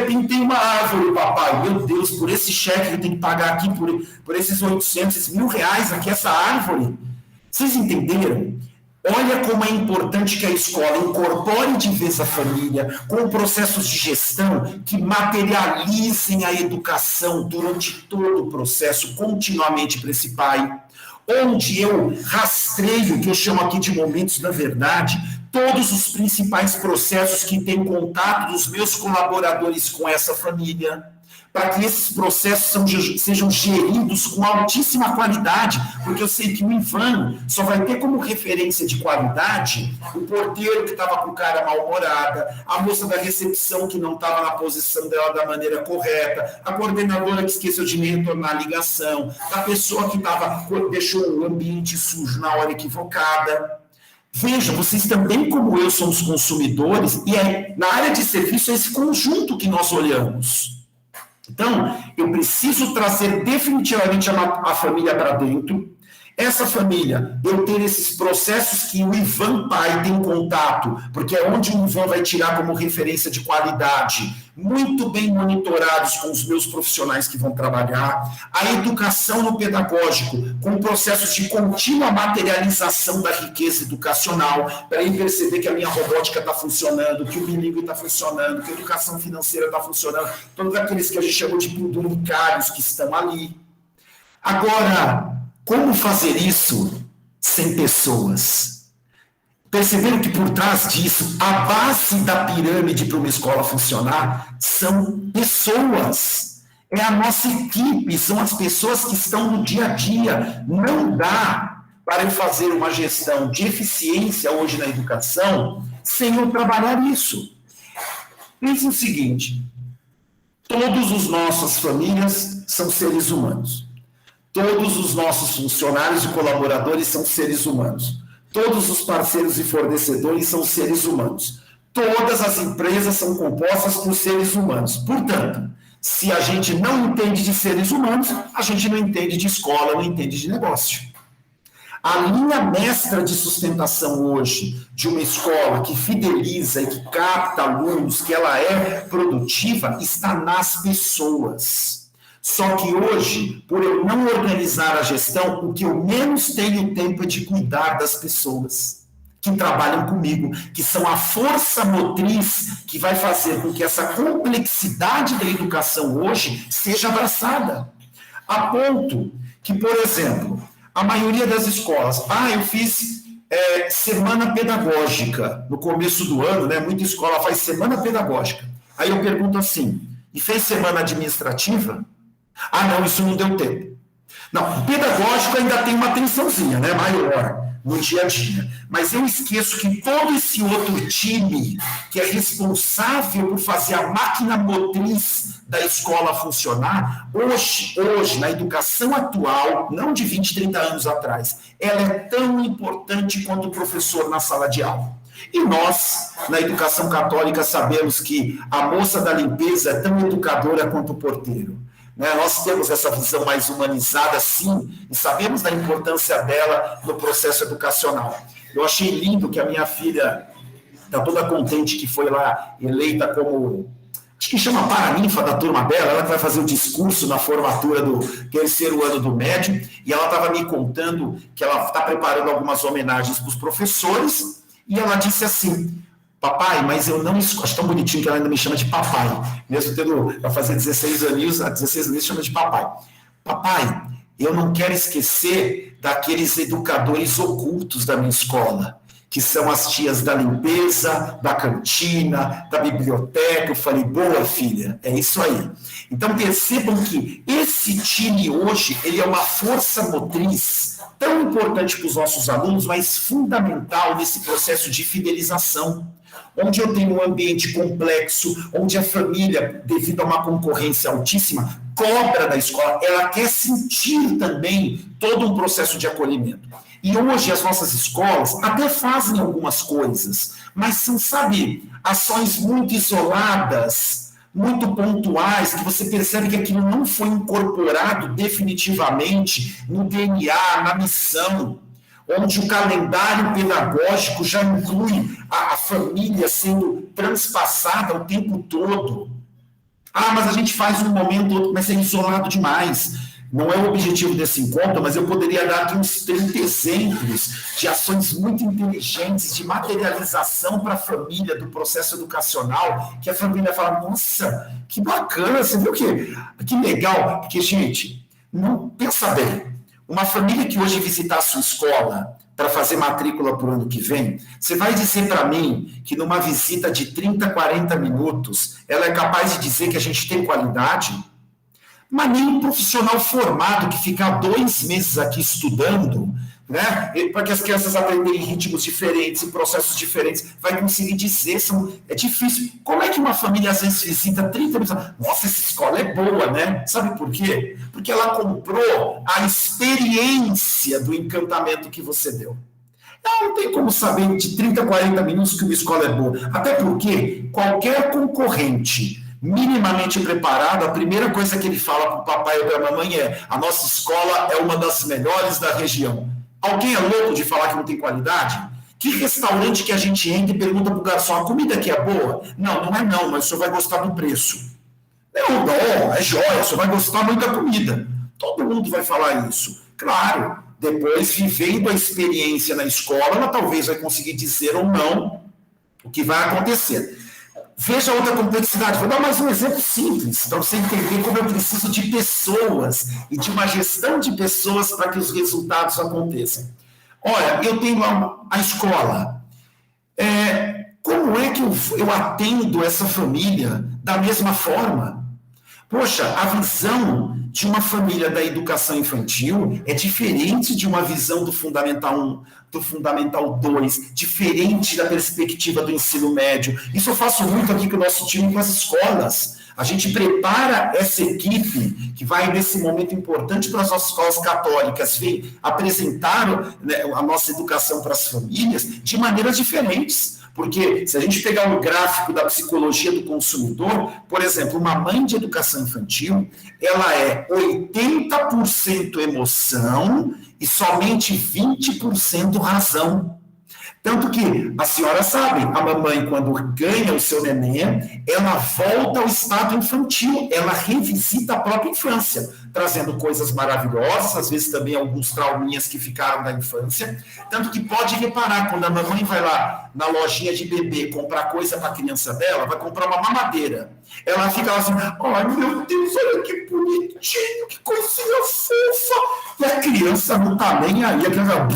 Pintei uma árvore, papai. Meu Deus, por esse cheque que eu tenho que pagar aqui, por esses 800, esses R$1.000 aqui, essa árvore. Vocês entenderam? Olha como é importante que a escola incorpore de vez a família com processos de gestão que materializem a educação durante todo o processo, continuamente para esse pai. Onde eu rastreio, que eu chamo aqui de momentos da verdade, todos os principais processos que têm contato dos meus colaboradores com essa família, para que esses processos sejam geridos com altíssima qualidade, porque eu sei que o Ivan só vai ter como referência de qualidade o porteiro que estava com cara mal-humorada, a moça da recepção que não estava na posição dela da maneira correta, a coordenadora que esqueceu de me retornar a ligação, a pessoa que deixou o ambiente sujo na hora equivocada. Veja, vocês também, como eu, somos consumidores, e na área de serviço é esse conjunto que nós olhamos. Então, eu preciso trazer definitivamente a família para dentro. Essa família, eu ter esses processos que o Ivan pai tem contato, porque é onde o Ivan vai tirar como referência de qualidade, muito bem monitorados com os meus profissionais que vão trabalhar, a educação no pedagógico, com processos de contínua materialização da riqueza educacional, para ele perceber que a minha robótica está funcionando, que o bilíngue está funcionando, que a educação financeira está funcionando, todos aqueles que a gente chamou de penduricários que estão ali. Agora, como fazer isso sem pessoas? Perceberam que por trás disso, a base da pirâmide para uma escola funcionar são pessoas. É a nossa equipe, são as pessoas que estão no dia a dia. Não dá para eu fazer uma gestão de eficiência hoje na educação sem eu trabalhar isso. Pense o seguinte, todas as nossas famílias são seres humanos. Todos os nossos funcionários e colaboradores são seres humanos. Todos os parceiros e fornecedores são seres humanos. Todas as empresas são compostas por seres humanos. Portanto, se a gente não entende de seres humanos, a gente não entende de escola, não entende de negócio. A linha mestra de sustentação hoje de uma escola que fideliza e que capta alunos, que ela é produtiva, está nas pessoas. Só que hoje, por eu não organizar a gestão, o que eu menos tenho tempo é de cuidar das pessoas que trabalham comigo, que são a força motriz que vai fazer com que essa complexidade da educação hoje seja abraçada. A ponto que, por exemplo, a maioria das escolas, eu fiz semana pedagógica no começo do ano, né? Muita escola faz semana pedagógica. Aí eu pergunto assim, e fez semana administrativa? Não, isso não deu tempo. Não, pedagógico ainda tem uma tensãozinha, né, maior no dia a dia. Mas eu esqueço que todo esse outro time que é responsável por fazer a máquina motriz da escola funcionar, hoje, na educação atual, não de 20, 30 anos atrás, ela é tão importante quanto o professor na sala de aula. E nós, na educação católica, sabemos que a moça da limpeza é tão educadora quanto o porteiro. Nós temos essa visão mais humanizada, sim, e sabemos da importância dela no processo educacional. Eu achei lindo que a minha filha está toda contente que foi lá eleita como, acho que chama paraninfa da turma dela, ela que vai fazer o discurso na formatura do terceiro ano do médio, e ela estava me contando que ela está preparando algumas homenagens para os professores, e ela disse assim, papai, mas eu não escolho. Acho tão bonitinho que ela ainda me chama de papai. Mesmo tendo para fazer 16 anos chama de papai. Papai, eu não quero esquecer daqueles educadores ocultos da minha escola, que são as tias da limpeza, da cantina, da biblioteca. Eu falei, boa filha, é isso aí. Então percebam que esse time hoje, ele é uma força motriz tão importante para os nossos alunos, mas fundamental nesse processo de fidelização. Onde eu tenho um ambiente complexo, onde a família, devido a uma concorrência altíssima, cobra da escola, ela quer sentir também todo um processo de acolhimento. E hoje as nossas escolas até fazem algumas coisas, mas são, sabe, ações muito isoladas, muito pontuais, que você percebe que aquilo não foi incorporado definitivamente no DNA, na missão, onde o calendário pedagógico já inclui a família sendo transpassada o tempo todo. Mas a gente faz um momento, mas é isolado demais. Não é o objetivo desse encontro, mas eu poderia dar aqui uns 30 exemplos de ações muito inteligentes, de materialização para a família do processo educacional, que a família fala, nossa, que bacana, você viu que legal? Porque, gente, não pensa bem. Uma família que hoje visitar a sua escola para fazer matrícula para o ano que vem, você vai dizer para mim que numa visita de 30, 40 minutos, ela é capaz de dizer que a gente tem qualidade? Mas nem um profissional formado que fica 2 meses aqui estudando, né, para que as crianças aprenderem ritmos diferentes, em processos diferentes, vai conseguir dizer, é difícil. Como é que uma família às vezes visita 30 minutos? Nossa, essa escola é boa, né? Sabe por quê? Porque ela comprou a experiência do encantamento que você deu. Não tem como saber de 30, 40 minutos que uma escola é boa. Até porque qualquer concorrente minimamente preparado, a primeira coisa que ele fala para o papai ou para a mamãe é: a nossa escola é uma das melhores da região. Alguém é louco de falar que não tem qualidade? Que restaurante que a gente entra e pergunta para o garçom: a comida aqui é boa? Não, não é não, mas o senhor vai gostar do preço. Não, é jóia, o senhor vai gostar muito da comida. Todo mundo vai falar isso. Claro, depois, vivendo a experiência na escola, ela talvez vai conseguir dizer ou não o que vai acontecer. Veja outra complexidade. Vou dar mais um exemplo simples, para você entender como eu preciso de pessoas e de uma gestão de pessoas para que os resultados aconteçam. Olha, eu tenho a escola. Como é que eu atendo essa família da mesma forma? Poxa, a visão de uma família da educação infantil é diferente de uma visão do Fundamental 1, do Fundamental 2, diferente da perspectiva do ensino médio. Isso eu faço muito aqui com o nosso time com as escolas. A gente prepara essa equipe que vai, nesse momento importante para as nossas escolas católicas, vir apresentar, né, a nossa educação para as famílias de maneiras diferentes. Porque se a gente pegar um gráfico da psicologia do consumidor, por exemplo, uma mãe de educação infantil, ela é 80% emoção e somente 20% razão. Tanto que a senhora sabe, a mamãe, quando ganha o seu neném, ela volta ao estado infantil, ela revisita a própria infância, trazendo coisas maravilhosas, às vezes também alguns trauminhas que ficaram da infância. Tanto que pode reparar, quando a mamãe vai lá na lojinha de bebê comprar coisa para a criança dela, vai comprar uma mamadeira. Ela fica lá assim: ai meu Deus, olha que bonitinho, que coisinha fofa. E a criança não está nem aí, a criança...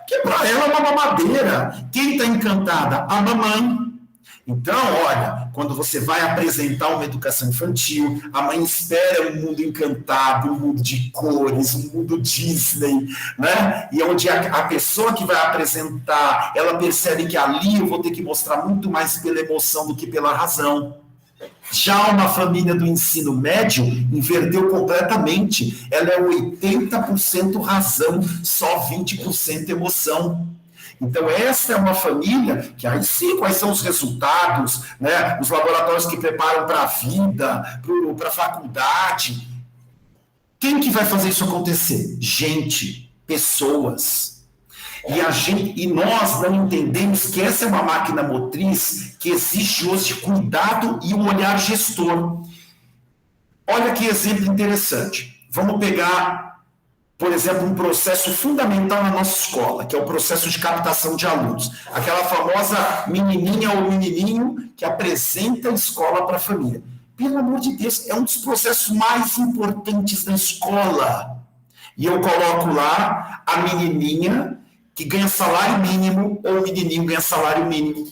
que para ela é uma mamadeira. Quem está encantada? A mamãe. Então, olha, quando você vai apresentar uma educação infantil, a mãe espera um mundo encantado, um mundo de cores, um mundo Disney, né? E onde a pessoa que vai apresentar, ela percebe que ali eu vou ter que mostrar muito mais pela emoção do que pela razão. Já uma família do ensino médio inverteu completamente. Ela é 80% razão, só 20% emoção. Então, essa é uma família que aí sim, quais são os resultados, né? Os laboratórios que preparam para a vida, para a faculdade. Quem que vai fazer isso acontecer? Gente, pessoas. E nós não entendemos que essa é uma máquina motriz que exige hoje cuidado e um olhar gestor. Olha que exemplo interessante. Vamos pegar, por exemplo, um processo fundamental na nossa escola, que é o processo de captação de alunos. Aquela famosa menininha ou menininho que apresenta a escola para a família. Pelo amor de Deus, é um dos processos mais importantes da escola. E eu coloco lá a menininha que ganha salário mínimo ou o menininho ganha salário mínimo.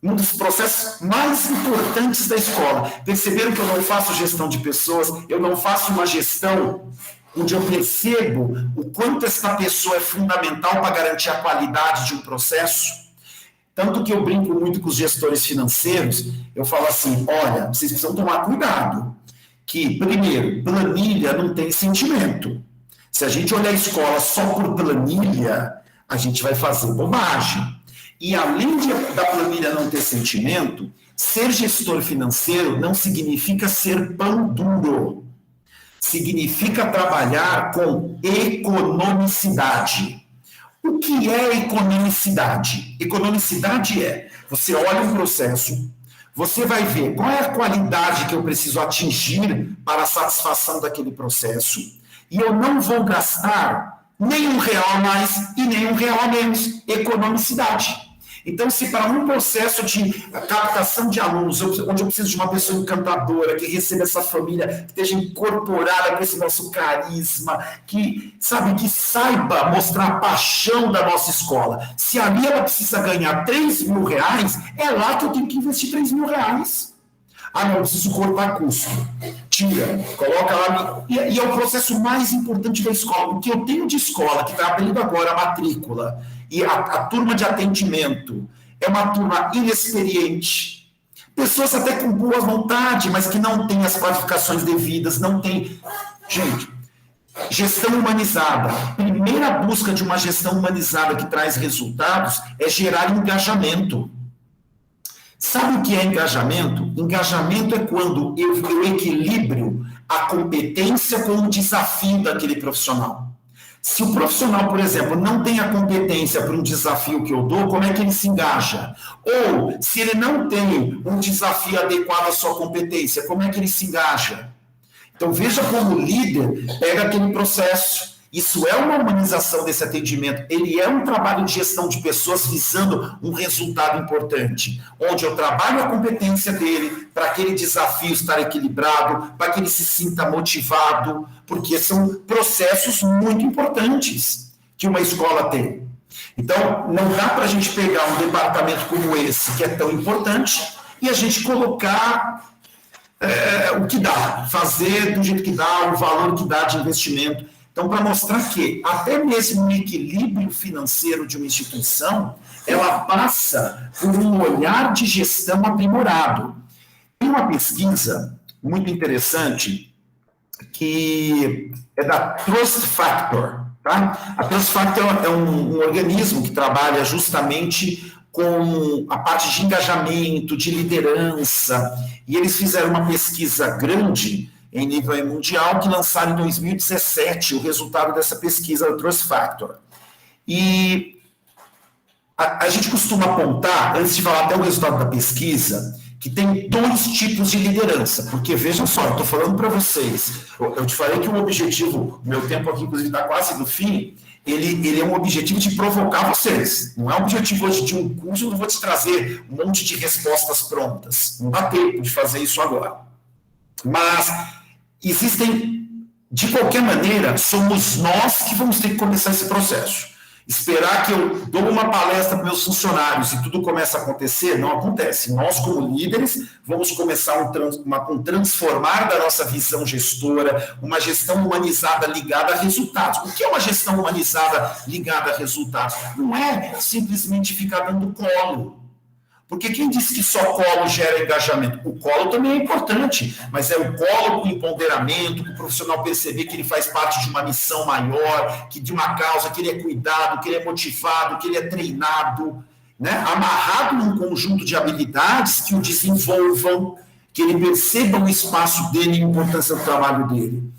Um dos processos mais importantes da escola. Perceberam que eu não faço gestão de pessoas, eu não faço uma gestão onde eu percebo o quanto essa pessoa é fundamental para garantir a qualidade de um processo. Tanto que eu brinco muito com os gestores financeiros, eu falo assim: olha, vocês precisam tomar cuidado, que, primeiro, planilha não tem sentimento. Se a gente olhar a escola só por planilha, a gente vai fazer bobagem. E além da planilha não ter sentimento, ser gestor financeiro não significa ser pão duro. Significa trabalhar com economicidade. O que é economicidade? Economicidade é, você olha um processo, você vai ver qual é a qualidade que eu preciso atingir para a satisfação daquele processo, e eu não vou gastar nem R$1 a mais e nem R$1 a menos. Economicidade. Então, se para um processo de captação de alunos, onde eu preciso de uma pessoa encantadora, que receba essa família, que esteja incorporada com esse nosso carisma, que, sabe, que saiba mostrar a paixão da nossa escola. Se ali ela precisa ganhar R$3.000, é lá que eu tenho que investir R$3.000. Ah, não, eu preciso cortar custo. Tira, coloca lá. E é o processo mais importante da escola. O que eu tenho de escola, que está abrindo agora a matrícula, e a turma de atendimento, é uma turma inexperiente. Pessoas até com boa vontade, mas que não têm as qualificações devidas, não tem... Gente, gestão humanizada. A primeira busca de uma gestão humanizada que traz resultados é gerar engajamento. Sabe o que é engajamento? Engajamento é quando eu equilibro a competência com o desafio daquele profissional. Se o profissional, por exemplo, não tem a competência para um desafio que eu dou, como é que ele se engaja? Ou, se ele não tem um desafio adequado à sua competência, como é que ele se engaja? Então, veja como o líder pega aquele processo. Isso é uma humanização desse atendimento. Ele é um trabalho de gestão de pessoas visando um resultado importante, onde eu trabalho a competência dele para aquele desafio estar equilibrado, para que ele se sinta motivado, porque são processos muito importantes que uma escola tem. Então, não dá para a gente pegar um departamento como esse, que é tão importante, e a gente colocar o que dá, fazer do jeito que dá, o valor que dá de investimento. Então, para mostrar que até mesmo o equilíbrio financeiro de uma instituição, ela passa por um olhar de gestão aprimorado. Tem uma pesquisa muito interessante que é da Trust Factor. Tá? A Trust Factor é um organismo que trabalha justamente com a parte de engajamento, de liderança, e eles fizeram uma pesquisa grande em nível mundial, que lançaram em 2017 o resultado dessa pesquisa do Trust Factor. E a gente costuma apontar, antes de falar até o resultado da pesquisa, que tem 2 tipos de liderança, porque vejam só, eu estou falando para vocês, eu te falei que o objetivo, meu tempo aqui inclusive está quase no fim, ele é um objetivo de provocar vocês, não é um objetivo hoje de um curso, eu não vou te trazer um monte de respostas prontas, não dá tempo de fazer isso agora. Mas existem, de qualquer maneira, somos nós que vamos ter que começar esse processo. Esperar que eu dou uma palestra para meus funcionários e tudo começa a acontecer, não acontece. Nós, como líderes, vamos começar um transformar da nossa visão gestora, uma gestão humanizada ligada a resultados. O que é uma gestão humanizada ligada a resultados? Não é simplesmente ficar dando colo. Porque quem disse que só colo gera engajamento? O colo também é importante, mas é o colo com empoderamento, com o profissional perceber que ele faz parte de uma missão maior, que de uma causa, que ele é cuidado, que ele é motivado, que ele é treinado, né? Amarrado num conjunto de habilidades que o desenvolvam, que ele perceba o espaço dele e a importância do trabalho dele.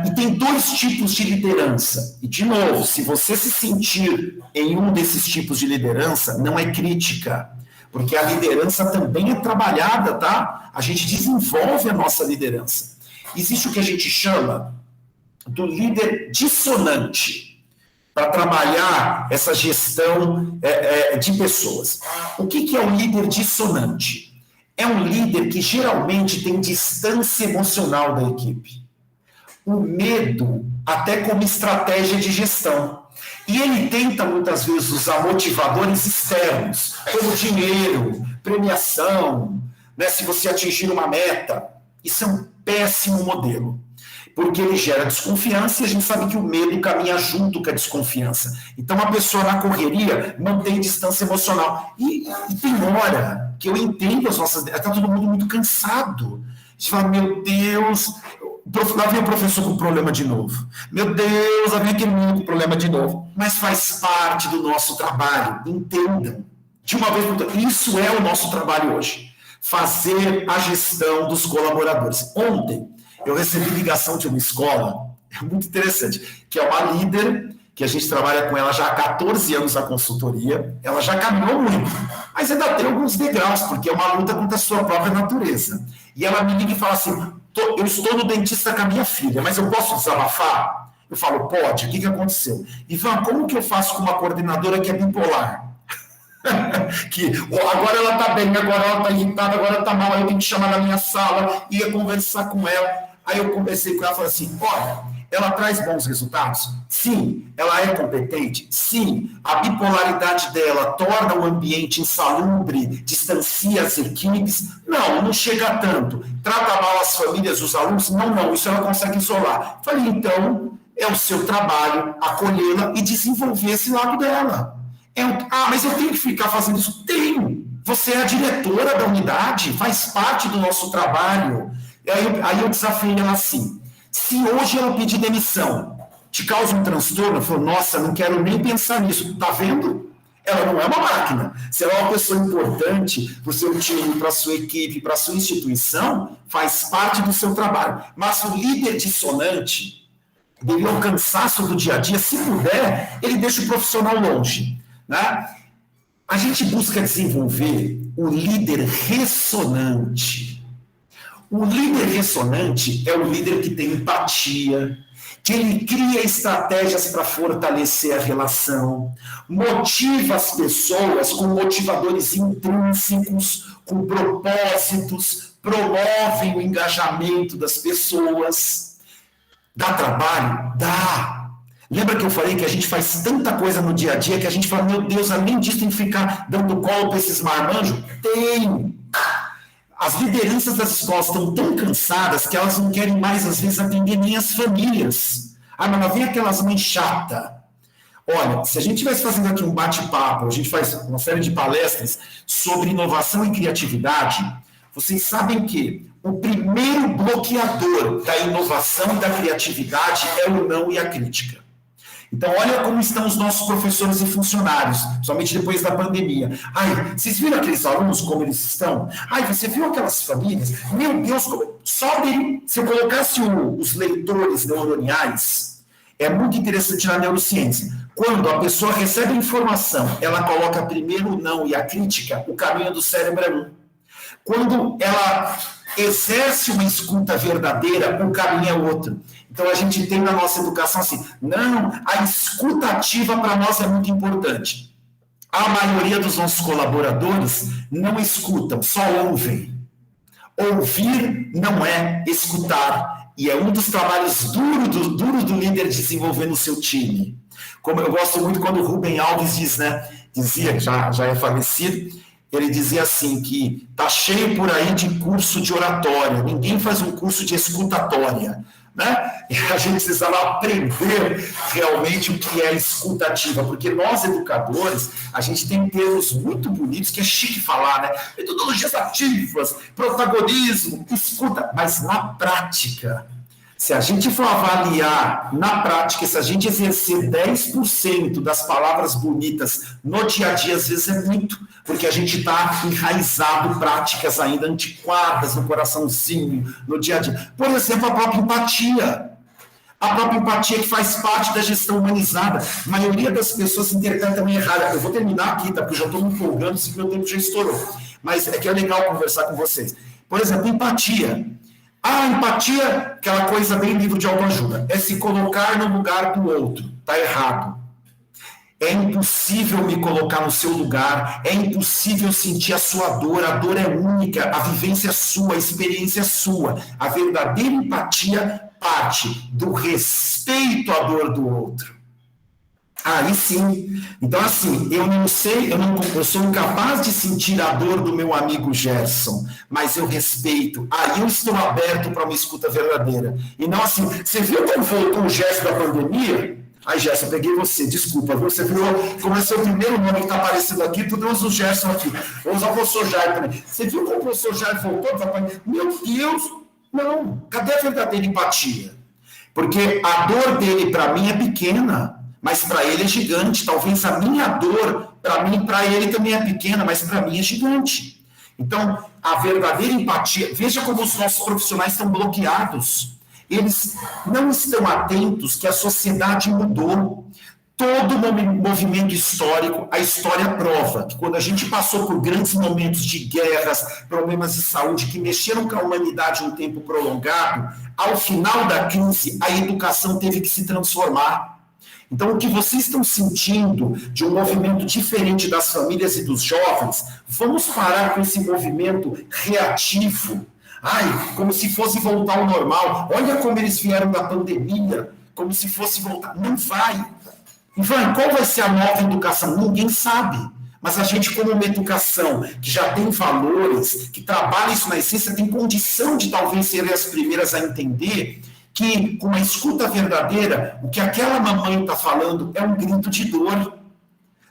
E tem 2 tipos de liderança. E, de novo, se você se sentir em um desses tipos de liderança, não é crítica, porque a liderança também é trabalhada, tá? A gente desenvolve a nossa liderança. Existe o que a gente chama do líder dissonante, para trabalhar essa gestão de pessoas. O que é um líder dissonante? É um líder que geralmente tem distância emocional da equipe. O medo até como estratégia de gestão. E ele tenta, muitas vezes, usar motivadores externos, como dinheiro, premiação, né, se você atingir uma meta. Isso é um péssimo modelo, porque ele gera desconfiança e a gente sabe que o medo caminha junto com a desconfiança. Então, a pessoa na correria mantém distância emocional. E tem hora que eu entendo as nossas... Está todo mundo muito cansado. A gente fala, meu Deus... Lá vem o professor com problema de novo. Meu Deus, lá vem aquele menino com problema de novo. Mas faz parte do nosso trabalho. Entendam. De uma vez por todas. Isso é o nosso trabalho hoje. Fazer a gestão dos colaboradores. Ontem, eu recebi ligação de uma escola, é muito interessante, que é uma líder, que a gente trabalha com ela já há 14 anos na consultoria. Ela já caminhou muito, mas ainda tem alguns degraus, porque é uma luta contra a sua própria natureza. E ela me liga e fala assim, eu estou no dentista com a minha filha, mas eu posso desabafar? Eu falo, pode. O que aconteceu? Ivan, como que eu faço com uma coordenadora que é bipolar? Que agora ela está bem, agora ela está irritada, agora está mal, aí eu tenho que chamar na minha sala, ia conversar com ela. Aí eu conversei com ela e falei assim, olha, ela traz bons resultados? Sim. Ela é competente? Sim. A bipolaridade dela torna o ambiente insalubre, distancia as equipes? Não, não chega a tanto. Trata mal as famílias, os alunos? Não, isso ela consegue isolar. Falei, então, é o seu trabalho acolhê-la e desenvolver esse lado dela. Mas eu tenho que ficar fazendo isso? Tenho. Você é a diretora da unidade, faz parte do nosso trabalho. Aí eu desafiei ela assim, se hoje ela pedir demissão, te causa um transtorno? Eu falo, nossa, não quero nem pensar nisso. Tá vendo? Ela não é uma máquina. Se ela é uma pessoa importante para o seu time, para a sua equipe, para a sua instituição, faz parte do seu trabalho. Mas o líder dissonante, devido ao cansaço do dia a dia, se puder, ele deixa o profissional longe, né? A gente busca desenvolver o líder ressonante. O líder ressonante é o líder que tem empatia, que ele cria estratégias para fortalecer a relação, motiva as pessoas com motivadores intrínsecos, com propósitos, promovem o engajamento das pessoas. Dá trabalho? Dá. Lembra que eu falei que a gente faz tanta coisa no dia a dia que a gente fala, meu Deus, além disso tem que ficar dando colo para esses marmanjos? Tem. As lideranças das escolas estão tão cansadas que elas não querem mais, às vezes, atender nem as famílias. Mas lá vem aquelas mães chatas. Olha, se a gente estivesse fazendo aqui um bate-papo, a gente faz uma série de palestras sobre inovação e criatividade, vocês sabem que o primeiro bloqueador da inovação e da criatividade é o não e a crítica. Então, olha como estão os nossos professores e funcionários, somente depois da pandemia. Ai, vocês viram aqueles alunos, como eles estão? Ai, você viu aquelas famílias? Meu Deus, só dele, se eu colocasse os leitores neuroniais, é muito interessante na neurociência. Quando a pessoa recebe a informação, ela coloca primeiro o não e a crítica, o caminho do cérebro é um. Quando ela exerce uma escuta verdadeira, o caminho é outro. Então, a gente tem na nossa educação assim, não, a escuta ativa para nós é muito importante. A maioria dos nossos colaboradores não escutam, só ouvem. Ouvir não é escutar. E é um dos trabalhos duros do líder desenvolver no seu time. Como eu gosto muito quando o Rubem Alves dizia, já é falecido, ele dizia assim, que tá cheio por aí de curso de oratória, ninguém faz um curso de escutatória, né? E a gente precisava aprender realmente o que é escuta ativa, porque nós, educadores, a gente tem termos muito bonitos, que é chique falar, né? Metodologias ativas, protagonismo, escuta, mas na prática, se a gente for avaliar na prática, se a gente exercer 10% das palavras bonitas no dia a dia, às vezes é muito, porque a gente está enraizado práticas ainda antiquadas no coraçãozinho, no dia a dia. Por exemplo, a própria empatia. A própria empatia que faz parte da gestão humanizada. A maioria das pessoas interpretam errado. Eu vou terminar aqui, tá? Porque eu já estou me empolgando, se meu tempo já estourou. Mas é que é legal conversar com vocês. Por exemplo, empatia. A empatia, aquela coisa bem livro de autoajuda, é se colocar no lugar do outro. Está errado. É impossível me colocar no seu lugar, é impossível sentir a sua dor, a dor é única, a vivência é sua, a experiência é sua. A verdadeira empatia parte do respeito à dor do outro. Aí sim. Então, assim, eu sou incapaz de sentir a dor do meu amigo Gerson, mas eu respeito. Aí eu estou aberto para uma escuta verdadeira. E não assim, você viu como voltou o Gerson da pandemia? Aí, Gerson, eu peguei você, desculpa, você viu como é seu primeiro nome que está aparecendo aqui, tu deu o Gerson aqui. Vou usar o professor Jair também. Você viu como o professor Jair voltou? Meu Deus, não. Cadê a verdadeira empatia? Porque a dor dele, para mim, é pequena. Mas para ele é gigante. Talvez a minha dor, para ele também é pequena, mas para mim é gigante. Então, a verdadeira empatia... Veja como os nossos profissionais estão bloqueados. Eles não estão atentos que a sociedade mudou. Todo movimento histórico, a história prova que quando a gente passou por grandes momentos de guerras, problemas de saúde que mexeram com a humanidade um tempo prolongado, ao final da crise, a educação teve que se transformar. Então, o que vocês estão sentindo de um movimento diferente das famílias e dos jovens, vamos parar com esse movimento reativo. Ai, como se fosse voltar ao normal. Olha como eles vieram da pandemia, como se fosse voltar. Não vai. Ivan, qual vai ser a nova educação? Ninguém sabe. Mas a gente, como uma educação que já tem valores, que trabalha isso na essência, tem condição de talvez serem as primeiras a entender que, com uma escuta verdadeira, o que aquela mamãe está falando é um grito de dor.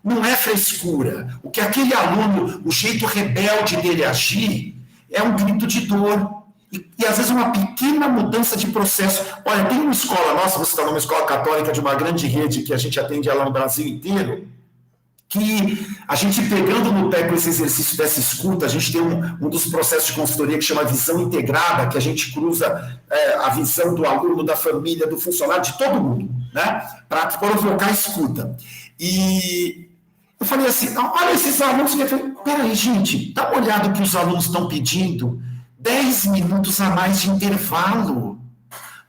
Não é frescura. O que aquele aluno, o jeito rebelde dele agir, é um grito de dor. E às vezes uma pequena mudança de processo. Olha, tem uma escola nossa, você está numa escola católica de uma grande rede que a gente atende ela no Brasil inteiro, que a gente pegando no pé com esse exercício dessa escuta, a gente tem um dos processos de consultoria que chama visão integrada, que a gente cruza a visão do aluno, da família, do funcionário, de todo mundo, né? Para provocar a escuta. E eu falei assim, olha esses alunos, eu falei, peraí, gente, dá uma olhada no que os alunos estão pedindo, 10 minutos a mais de intervalo.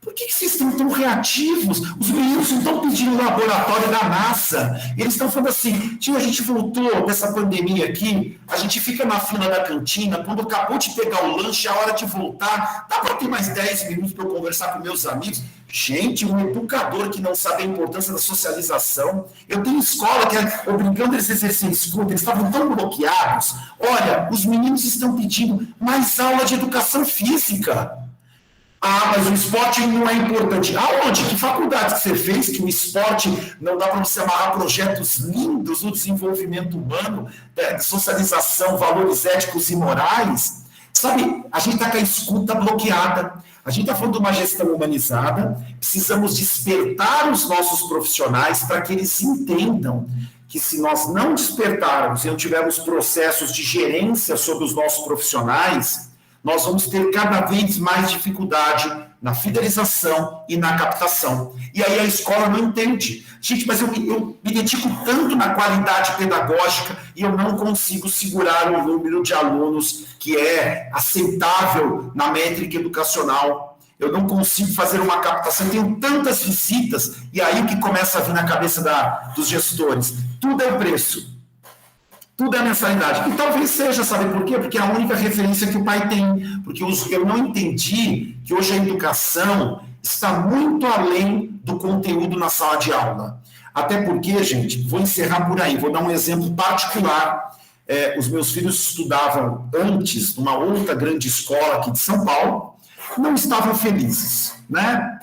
Por que vocês estão tão reativos? Os meninos não estão pedindo laboratório da NASA. Eles estão falando assim, tio, a gente voltou dessa pandemia aqui, a gente fica na fila da cantina, quando acabou de pegar o lanche, é a hora de voltar, dá para ter mais 10 minutos para eu conversar com meus amigos? Gente, um educador que não sabe a importância da socialização. Eu tenho escola que é obrigando eles a exercer escuta, eles estavam tão bloqueados. Olha, os meninos estão pedindo mais aula de educação física. Ah, mas o esporte não é importante. Aonde? Que faculdade que você fez que o esporte não dá para você amarrar projetos lindos no desenvolvimento humano, de socialização, valores éticos e morais? Sabe, a gente está com a escuta bloqueada. A gente está falando de uma gestão humanizada, precisamos despertar os nossos profissionais para que eles entendam que se nós não despertarmos e não tivermos processos de gerência sobre os nossos profissionais, nós vamos ter cada vez mais dificuldade na fidelização e na captação. E aí a escola não entende. Gente, mas eu me dedico tanto na qualidade pedagógica e eu não consigo segurar o número de alunos que é aceitável na métrica educacional. Eu não consigo fazer uma captação, eu tenho tantas visitas, e aí o que começa a vir na cabeça dos gestores? Tudo é o preço. Tudo é mensalidade. E talvez seja, sabe por quê? Porque é a única referência que o pai tem. Porque eu não entendi que hoje a educação está muito além do conteúdo na sala de aula. Até porque, gente, vou encerrar por aí, vou dar um exemplo particular. Os meus filhos estudavam antes numa outra grande escola aqui de São Paulo, não estavam felizes, né?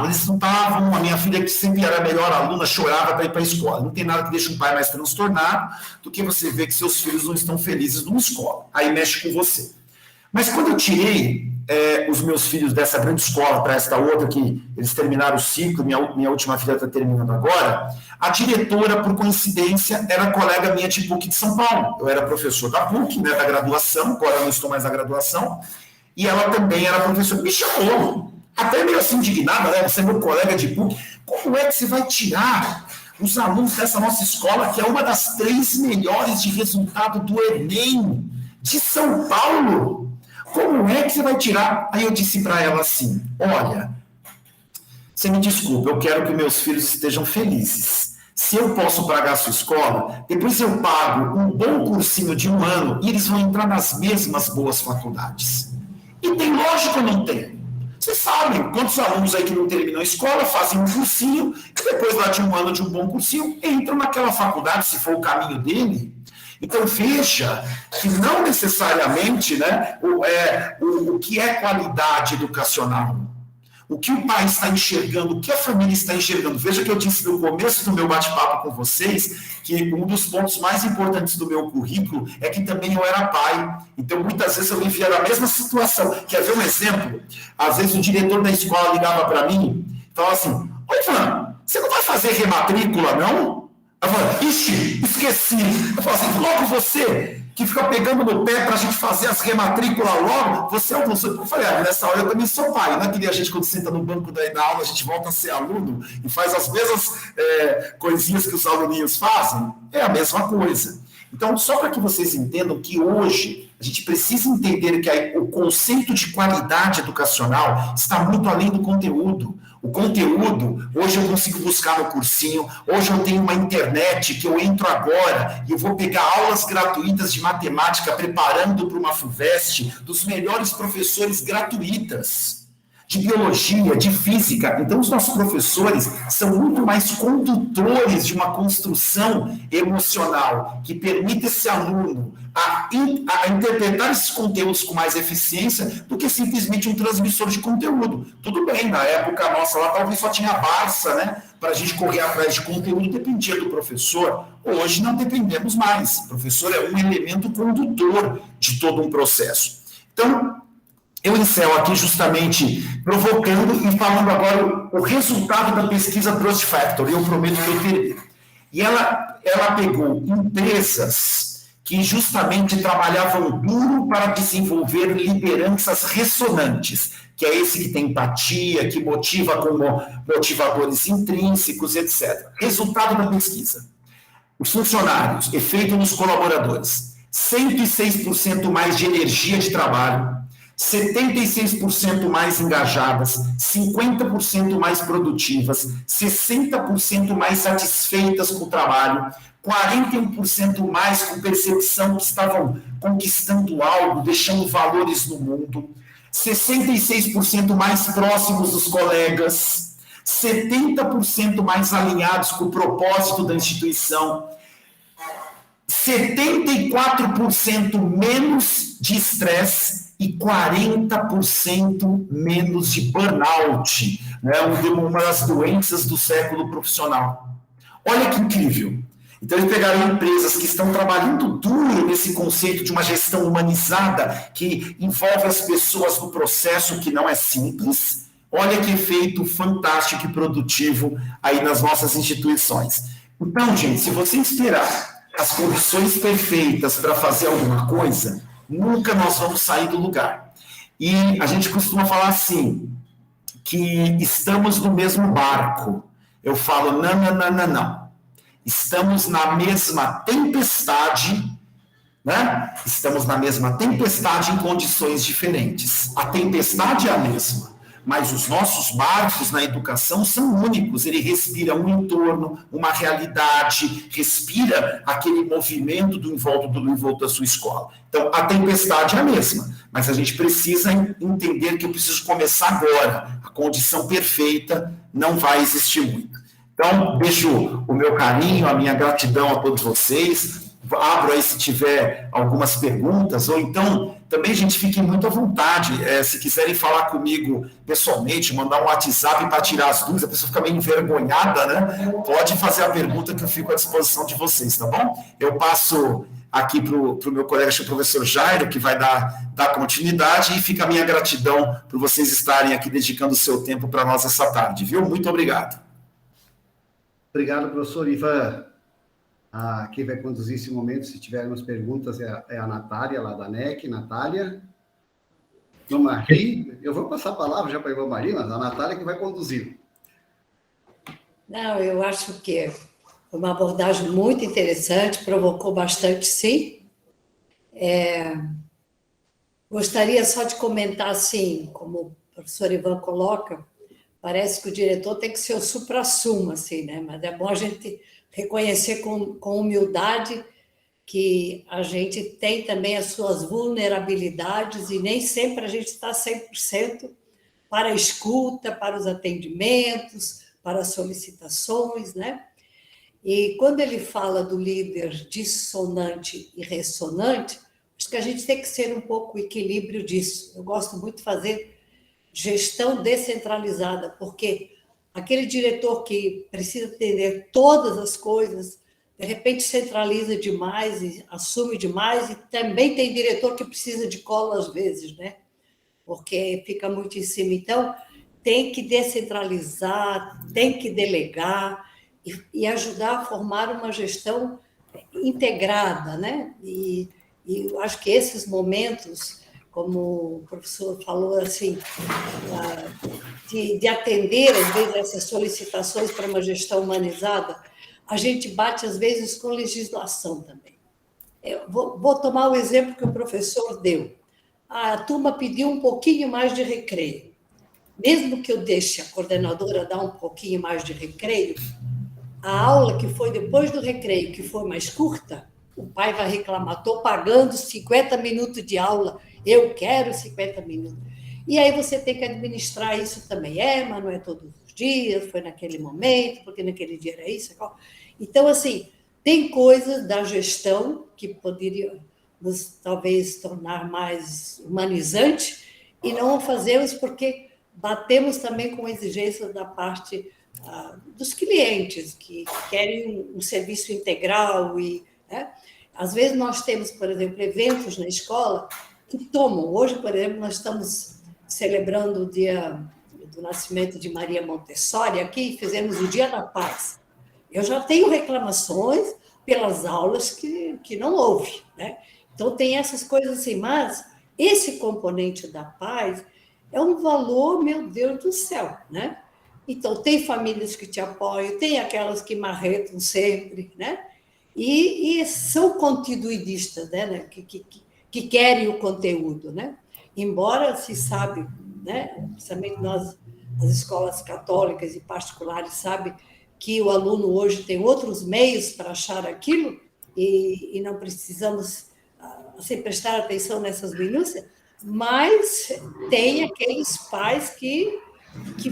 Eles não estavam. A minha filha, que sempre era a melhor aluna, chorava para ir para a escola. Não tem nada que deixe um pai mais transtornado do que você ver que seus filhos não estão felizes numa escola. Aí mexe com você. Mas quando eu tirei os meus filhos dessa grande escola para esta outra, que eles terminaram o ciclo, minha última filha está terminando agora, a diretora, por coincidência, era colega minha de PUC de São Paulo. Eu era professor da PUC, né, da graduação, agora não estou mais na graduação, e ela também era professora. Me chamou, até meio assim indignada, né? Você é meu colega de PUC. Como é que você vai tirar os alunos dessa nossa escola, que é uma das 3 melhores de resultado do Enem, de São Paulo? Como é que você vai tirar? Aí eu disse para ela assim, olha, você me desculpa, eu quero que meus filhos estejam felizes. Se eu posso pagar a sua escola, depois eu pago um bom cursinho de 1 ano e eles vão entrar nas mesmas boas faculdades. E tem lógica ou não tem? Vocês sabem quantos alunos aí que não terminam a escola fazem um cursinho e depois lá de 1 ano de um bom cursinho entram naquela faculdade, se for o caminho dele. Então veja que não necessariamente, né, o que é qualidade educacional, o que o pai está enxergando, o que a família está enxergando. Veja que eu disse no começo do meu bate-papo com vocês que um dos pontos mais importantes do meu currículo é que também eu era pai. Então, muitas vezes eu me via na mesma situação. Quer ver um exemplo? Às vezes o diretor da escola ligava para mim e falava assim, oi, Ivan, você não vai fazer rematrícula, não? Eu falava, ixi, esqueci. Eu falava assim, logo você, que fica pegando no pé para a gente fazer as rematrículas logo, você é um professor. Eu falei, nessa hora eu também sou pai, não é que nem a gente quando senta no banco da aula, a gente volta a ser aluno e faz as mesmas coisinhas que os aluninhos fazem? É a mesma coisa. Então, só para que vocês entendam que hoje a gente precisa entender que o conceito de qualidade educacional está muito além do conteúdo. O conteúdo, hoje eu consigo buscar no cursinho, hoje eu tenho uma internet que eu entro agora e eu vou pegar aulas gratuitas de matemática preparando para uma FUVEST dos melhores professores gratuitas, de biologia, de física. Então, os nossos professores são muito mais condutores de uma construção emocional que permite esse aluno a interpretar esses conteúdos com mais eficiência do que simplesmente um transmissor de conteúdo. Tudo bem, na época nossa lá talvez só tinha a Barça, né? Para a gente correr atrás de conteúdo, dependia do professor. Hoje não dependemos mais. O professor é um elemento condutor de todo um processo. Então, eu encerro aqui justamente provocando e falando agora o resultado da pesquisa Trust Factor, e eu prometo que eu termino. E ela pegou empresas que justamente trabalhavam duro para desenvolver lideranças ressonantes, que é esse que tem empatia, que motiva com motivadores intrínsecos, etc. Resultado da pesquisa. Os funcionários, efeito nos colaboradores, 106% mais de energia de trabalho, 76% mais engajadas, 50% mais produtivas, 60% mais satisfeitas com o trabalho, 41% mais com percepção que estavam conquistando algo, deixando valores no mundo, 66% mais próximos dos colegas, 70% mais alinhados com o propósito da instituição, 74% menos de estresse e 40% menos de burnout, né? Uma das doenças do século profissional. Olha que incrível. Então, eles pegaram empresas que estão trabalhando duro nesse conceito de uma gestão humanizada que envolve as pessoas no processo que não é simples. Olha que efeito fantástico e produtivo aí nas nossas instituições. Então, gente, se você esperar as condições perfeitas para fazer alguma coisa, nunca nós vamos sair do lugar. E a gente costuma falar assim, que estamos no mesmo barco. Eu falo, não. Estamos na mesma tempestade, né? Estamos na mesma tempestade em condições diferentes. A tempestade é a mesma, mas os nossos barcos na educação são únicos. Ele respira um entorno, uma realidade, respira aquele movimento do envolto da sua escola. Então, a tempestade é a mesma, mas a gente precisa entender que eu preciso começar agora. A condição perfeita não vai existir muito. Então, deixo o meu carinho, a minha gratidão a todos vocês. Abro aí se tiver algumas perguntas, ou então, também, gente, fiquem muito à vontade. Se quiserem falar comigo pessoalmente, mandar um WhatsApp para tirar as dúvidas, a pessoa fica meio envergonhada, né? Pode fazer a pergunta que eu fico à disposição de vocês, tá bom? Eu passo aqui para o meu colega, o professor Jairo, que vai dar continuidade, e fica a minha gratidão por vocês estarem aqui dedicando o seu tempo para nós essa tarde, viu? Muito obrigado. Obrigado, professor Ivan. Quem vai conduzir esse momento, se tivermos perguntas, é a Natália, lá da NEC. Natália. Ivan Marie. Eu vou passar a palavra já para a Ivan Marie, mas a Natália que vai conduzir. Não, eu acho que é uma abordagem muito interessante, provocou bastante, sim. Gostaria só de comentar, assim, como o professor Ivan coloca, parece que o diretor tem que ser o suprassumo, assim, né? Mas é bom a gente reconhecer com humildade que a gente tem também as suas vulnerabilidades e nem sempre a gente está 100% para a escuta, para os atendimentos, para as solicitações, né? E quando ele fala do líder dissonante e ressonante, acho que a gente tem que ser um pouco o equilíbrio disso. Eu gosto muito de fazer gestão descentralizada, porque aquele diretor que precisa atender todas as coisas, de repente centraliza demais e assume demais, e também tem diretor que precisa de cola às vezes, né? Porque fica muito em cima. Então, tem que descentralizar, tem que delegar e ajudar a formar uma gestão integrada, né? E eu acho que esses momentos, como o professor falou, assim, de atender, às vezes, essas solicitações para uma gestão humanizada, a gente bate, às vezes, com legislação também. Eu vou tomar o exemplo que o professor deu. A turma pediu um pouquinho mais de recreio. mesmo que eu deixe a coordenadora dar um pouquinho mais de recreio, a aula que foi depois do recreio, que foi mais curta, o pai vai reclamar, estou pagando 50 minutos de aula, eu quero 50 minutos. E aí você tem que administrar isso também. Mas não é todos os dias, foi naquele momento, porque naquele dia era isso. Então, assim, tem coisas da gestão que poderiam nos, talvez, tornar mais humanizante e não fazemos porque batemos também com exigências da parte dos clientes, que querem um serviço integral. Né? Às vezes nós temos, por exemplo, eventos na escola que tomam. Hoje, por exemplo, nós estamos celebrando o dia do nascimento de Maria Montessori aqui, fizemos o Dia da Paz. Eu já tenho reclamações pelas aulas que não houve, né? Então, tem essas coisas assim, mas esse componente da paz é um valor, meu Deus do céu, né? Então, tem famílias que te apoiam, tem aquelas que marretam sempre, né? E são conteudistas, né? Que querem o conteúdo, né? Embora se sabe, né? Principalmente nós, as escolas católicas e particulares, sabe que o aluno hoje tem outros meios para achar aquilo e não precisamos assim, prestar atenção nessas minúcias, mas tem aqueles pais que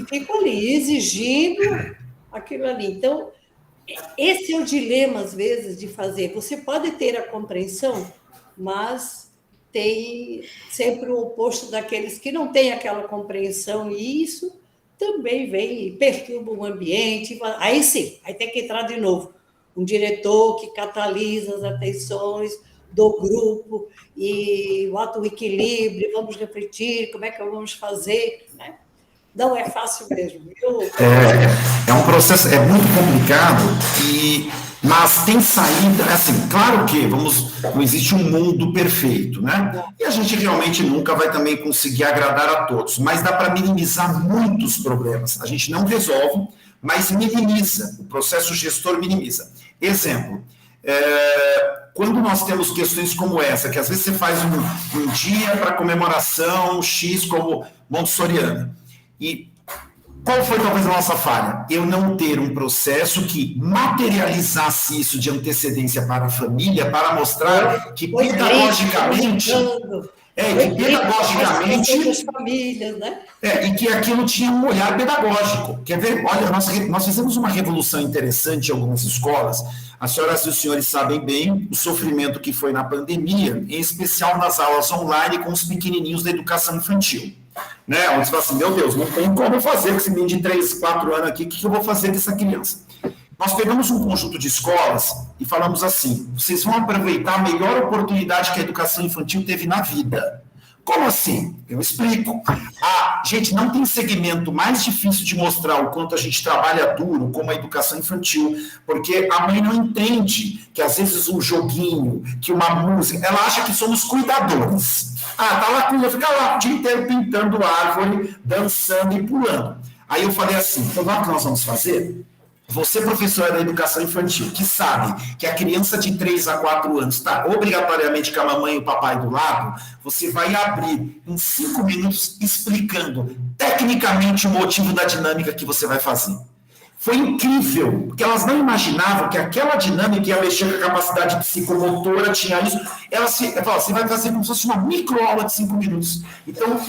ficam ali exigindo aquilo ali. Então, esse é o dilema, às vezes, de fazer. Você pode ter a compreensão, mas tem sempre o oposto daqueles que não têm aquela compreensão, e isso também vem e perturba o ambiente. Aí sim, aí tem que entrar de novo. Um diretor que catalisa as atenções do grupo e bota o equilíbrio, vamos refletir, como é que vamos fazer, né? Não é fácil mesmo. É um processo, é muito complicado, mas tem saída, assim, claro que não existe um mundo perfeito, né? E a gente realmente nunca vai também conseguir agradar a todos, mas dá para minimizar muitos problemas. A gente não resolve, mas minimiza, o processo gestor minimiza. Exemplo, quando nós temos questões como essa, que às vezes você faz um dia para comemoração X como montessoriana, e qual foi talvez a nossa falha? Eu não ter um processo que materializasse isso de antecedência para a família, para mostrar que pedagogicamente... famílias, né? E que aquilo tinha um olhar pedagógico. Quer ver? Olha, nós fizemos uma revolução interessante em algumas escolas. As senhoras e os senhores sabem bem o sofrimento que foi na pandemia, em especial nas aulas online com os pequenininhos da educação infantil. Né? Onde você fala assim, meu Deus, não tem como fazer com esse menino de 3, 4 anos aqui, o que eu vou fazer com essa criança? Nós pegamos um conjunto de escolas e falamos assim, vocês vão aproveitar a melhor oportunidade que a educação infantil teve na vida. Como assim? Eu explico. Gente, não tem segmento mais difícil de mostrar o quanto a gente trabalha duro como a educação infantil, porque a mãe não entende que às vezes um joguinho, que uma música, ela acha que somos cuidadores. Tá lá, fica lá o dia inteiro pintando árvore, dançando e pulando. Aí eu falei assim, então o que nós vamos fazer? Você, professora da educação infantil, que sabe que a criança de 3 a 4 anos está obrigatoriamente com a mamãe e o papai do lado, você vai abrir em 5 minutos explicando tecnicamente o motivo da dinâmica que você vai fazer. Foi incrível, porque elas não imaginavam que aquela dinâmica ia mexer com a capacidade psicomotora, tinha isso. Você vai fazer como se fosse uma microaula de 5 minutos. Então,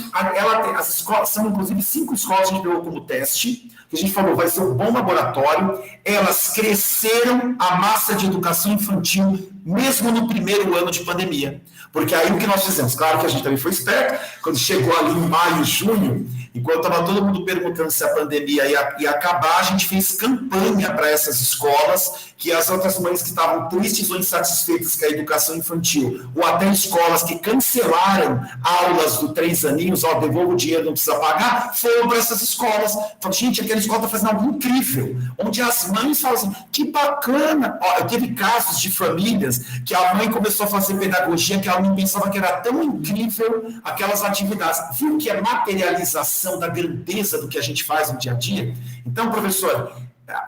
as escolas, são inclusive 5 escolas que a gente pegou como teste, que a gente falou, vai ser um bom laboratório. Elas cresceram a massa de educação infantil, mesmo no primeiro ano de pandemia. Porque aí o que nós fizemos? Claro que a gente também foi esperto, quando chegou ali em maio, junho, enquanto estava todo mundo perguntando se a pandemia ia acabar, a gente fez campanha para essas escolas, que as outras mães que estavam tristes ou insatisfeitas com a educação infantil, ou até escolas que cancelaram aulas do 3 aninhos, devolva o dinheiro, não precisa pagar, foram para essas escolas. Falaram, gente, aquela escola está fazendo algo incrível, onde as mães falam assim, que bacana. Eu teve casos de famílias que a mãe começou a fazer pedagogia, que ela não pensava que era tão incrível aquelas atividades. Viu que é materialização da grandeza do que a gente faz no dia a dia? Então, professor,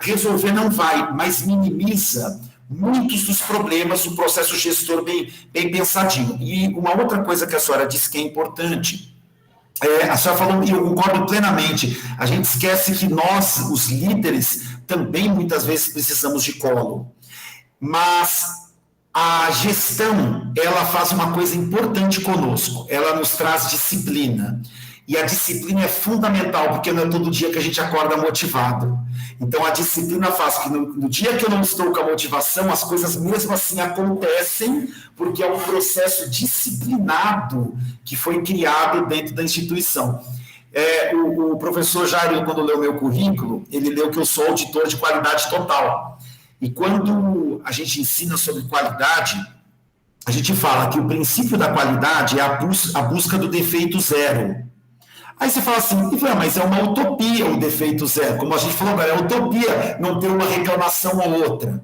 resolver não vai, mas minimiza muitos dos problemas, o processo gestor bem pensadinho. E uma outra coisa que a senhora disse que é importante, A senhora falou, e eu concordo plenamente, a gente esquece que nós, os líderes, também muitas vezes precisamos de colo. Mas a gestão, ela faz uma coisa importante conosco, ela nos traz disciplina. E a disciplina é fundamental, porque não é todo dia que a gente acorda motivado. Então, a disciplina faz que no dia que eu não estou com a motivação, as coisas mesmo assim acontecem, porque é um processo disciplinado que foi criado dentro da instituição. O professor Jairo, quando leu meu currículo, ele leu que eu sou auditor de qualidade total. E quando a gente ensina sobre qualidade, a gente fala que o princípio da qualidade é a busca do defeito zero. Aí você fala assim, mas é uma utopia o defeito zero. Como a gente falou agora, é utopia não ter uma reclamação ou outra.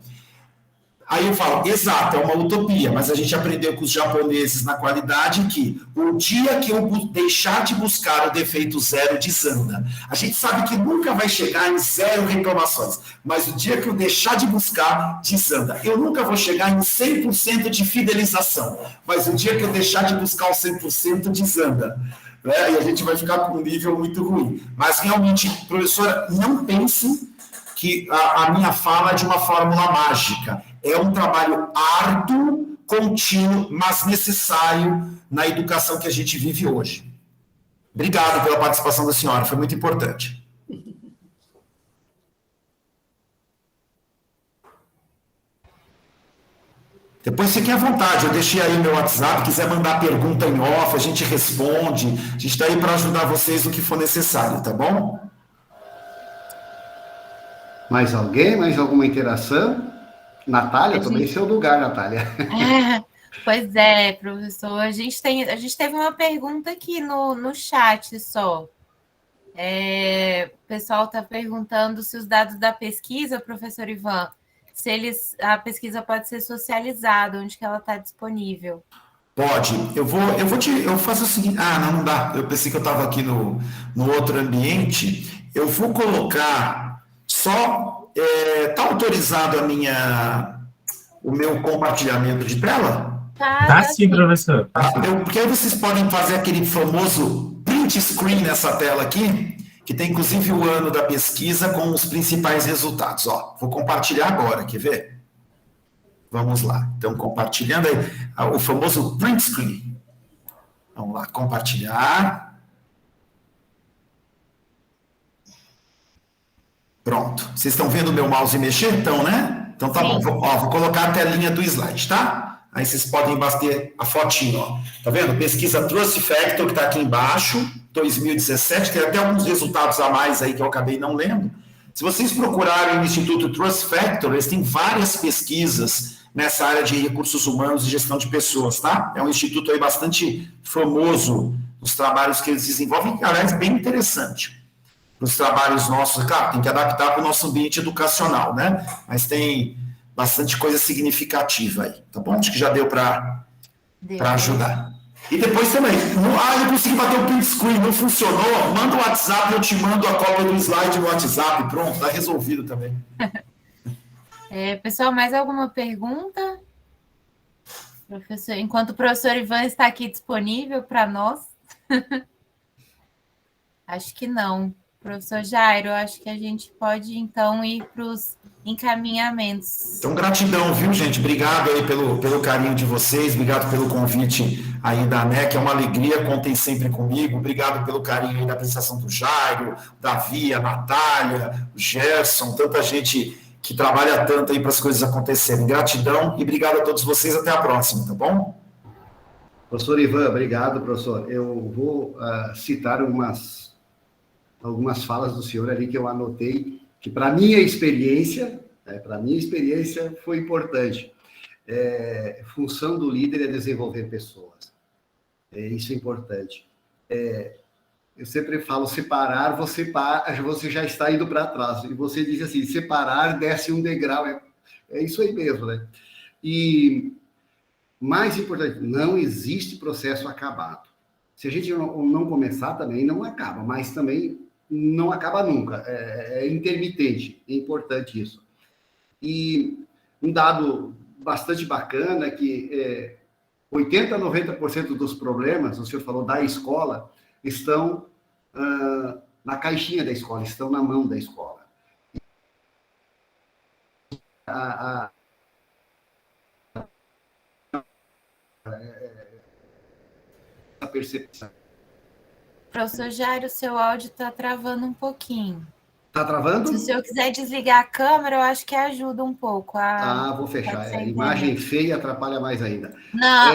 Aí eu falo, exato, é uma utopia, mas a gente aprendeu com os japoneses na qualidade que o dia que eu deixar de buscar o defeito zero, desanda. A gente sabe que nunca vai chegar em 0 reclamações, mas o dia que eu deixar de buscar, desanda. Eu nunca vou chegar em 100% de fidelização, mas o dia que eu deixar de buscar o 100%, desanda. E a gente vai ficar com um nível muito ruim. Mas, realmente, professora, não pense que a minha fala é de uma fórmula mágica. É um trabalho árduo, contínuo, mas necessário na educação que a gente vive hoje. Obrigado pela participação da senhora, foi muito importante. Depois fiquem à vontade, eu deixei aí meu WhatsApp, quiser mandar pergunta em off, a gente responde, a gente está aí para ajudar vocês no que for necessário, tá bom? Mais alguém? Mais alguma interação? Natália, tomei seu lugar, Natália. Pois é, professor, a gente teve uma pergunta aqui no chat só. O pessoal está perguntando se os dados da pesquisa, professor Ivan, a pesquisa pode ser socializada, onde que ela está disponível? Pode. Eu vou fazer o seguinte. Não dá. Eu pensei que eu estava aqui no outro ambiente. Eu vou colocar só. Está autorizado o meu compartilhamento de tela? Tá sim, professor. Porque aí vocês podem fazer aquele famoso print screen nessa tela aqui, que tem inclusive o ano da pesquisa com os principais resultados. Vou compartilhar agora, quer ver? Vamos lá. Então, compartilhando aí o famoso print screen. Vamos lá, compartilhar. Pronto. Vocês estão vendo o meu mouse mexer? Então, né? Então tá bom. Vou colocar a telinha do slide, tá? Aí vocês podem bater a fotinho, Tá vendo? Pesquisa Trust Factor, que está aqui embaixo, 2017, tem até alguns resultados a mais aí que eu acabei não lendo. Se vocês procurarem no Instituto Trust Factor, eles têm várias pesquisas nessa área de recursos humanos e gestão de pessoas, tá? É um instituto aí bastante famoso nos trabalhos que eles desenvolvem, que, aliás, bem interessante. Os trabalhos nossos, claro, tem que adaptar para o nosso ambiente educacional, né? Mas tem bastante coisa significativa aí, tá bom? Acho que já deu para ajudar. E depois também, eu consegui bater o print screen, não funcionou, manda o WhatsApp, eu te mando a cópia do slide no WhatsApp, pronto, tá resolvido também. Pessoal, mais alguma pergunta? Professor, enquanto o professor Ivan está aqui disponível para nós? Acho que não. Professor Jairo, acho que a gente pode, então, ir para os encaminhamentos. Então, gratidão, viu, gente? Obrigado aí pelo carinho de vocês, obrigado pelo convite aí da ANEC, é uma alegria, contem sempre comigo, obrigado pelo carinho aí da apresentação do Jairo, Davi, a Natália, o Gerson, tanta gente que trabalha tanto aí para as coisas acontecerem. Gratidão e obrigado a todos vocês, até a próxima, tá bom? Professor Ivan, obrigado, professor. Eu vou citar algumas falas do senhor ali que eu anotei, que para minha experiência foi importante. Função do líder é desenvolver pessoas. Isso é importante. Eu sempre falo, separar, você já está indo para trás. E você diz assim, separar, desce um degrau. É isso aí mesmo, né? E, mais importante, não existe processo acabado. Se a gente não começar, também não acaba, mas também não acaba nunca. É intermitente, é importante isso. E um dado bastante bacana que 80% a 90% dos problemas, o senhor falou da escola, estão na caixinha da escola, estão na mão da escola. A percepção. Professor Jairo, seu áudio está travando um pouquinho. Está travando? Se o senhor quiser desligar a câmera, eu acho que ajuda um pouco. Vou fechar. A imagem feia atrapalha mais ainda. Não,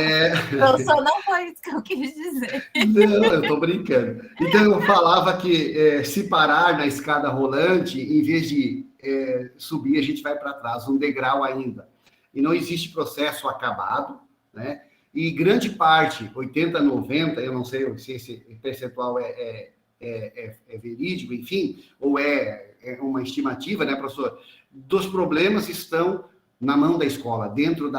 professor, não foi isso que eu quis dizer. Não, eu estou brincando. Então, eu falava que se parar na escada rolante, em vez de subir, a gente vai para trás, um degrau ainda. E não existe processo acabado, né? E grande parte, 80, 90, eu não sei se esse percentual é verídico, enfim, ou é uma estimativa, né, professor? Dos problemas estão na mão da escola, dentro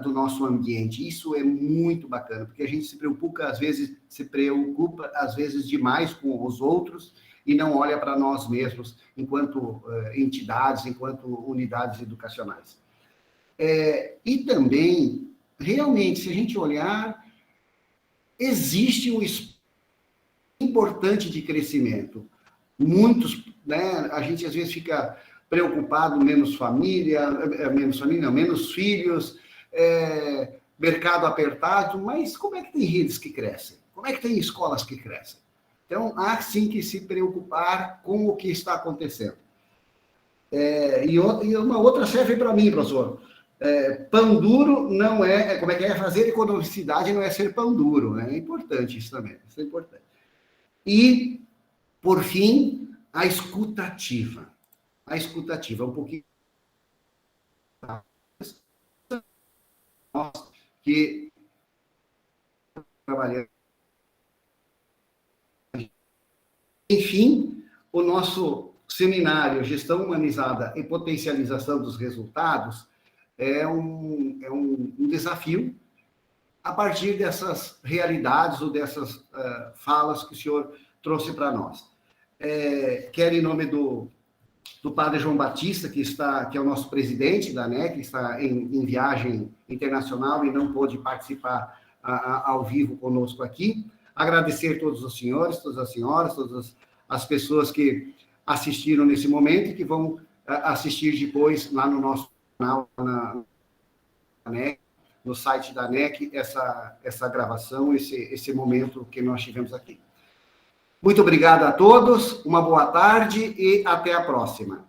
do nosso ambiente. Isso é muito bacana, porque a gente se preocupa, às vezes, demais com os outros e não olha para nós mesmos, enquanto entidades, enquanto unidades educacionais. E também, realmente, se a gente olhar, existe um espaço importante de crescimento. Muitos, né, a gente às vezes fica preocupado, menos filhos, mercado apertado, mas como é que tem redes que crescem? Como é que tem escolas que crescem? Então, há sim que se preocupar com o que está acontecendo. E uma outra serve para mim, professor. Pão duro não é... Como é que é? Fazer economicidade não é ser pão duro, né? É importante isso também. Isso é importante. E, por fim, a escutativa. A escutativa, um pouquinho... que trabalhamos. Enfim, o nosso seminário Gestão Humanizada e Potencialização dos Resultados é um desafio a partir dessas realidades ou dessas falas que o senhor trouxe para nós. Quero, em nome do padre João Batista, que é o nosso presidente da ANEC, que está em viagem internacional e não pôde participar ao vivo conosco aqui, agradecer todos os senhores, todas as senhoras, todas as pessoas que assistiram nesse momento e que vão assistir depois lá no nosso canal, na ANEC, no site da ANEC, essa gravação, esse momento que nós tivemos aqui. Muito obrigado a todos, uma boa tarde e até a próxima.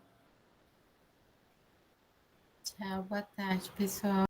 Tchau, boa tarde, pessoal.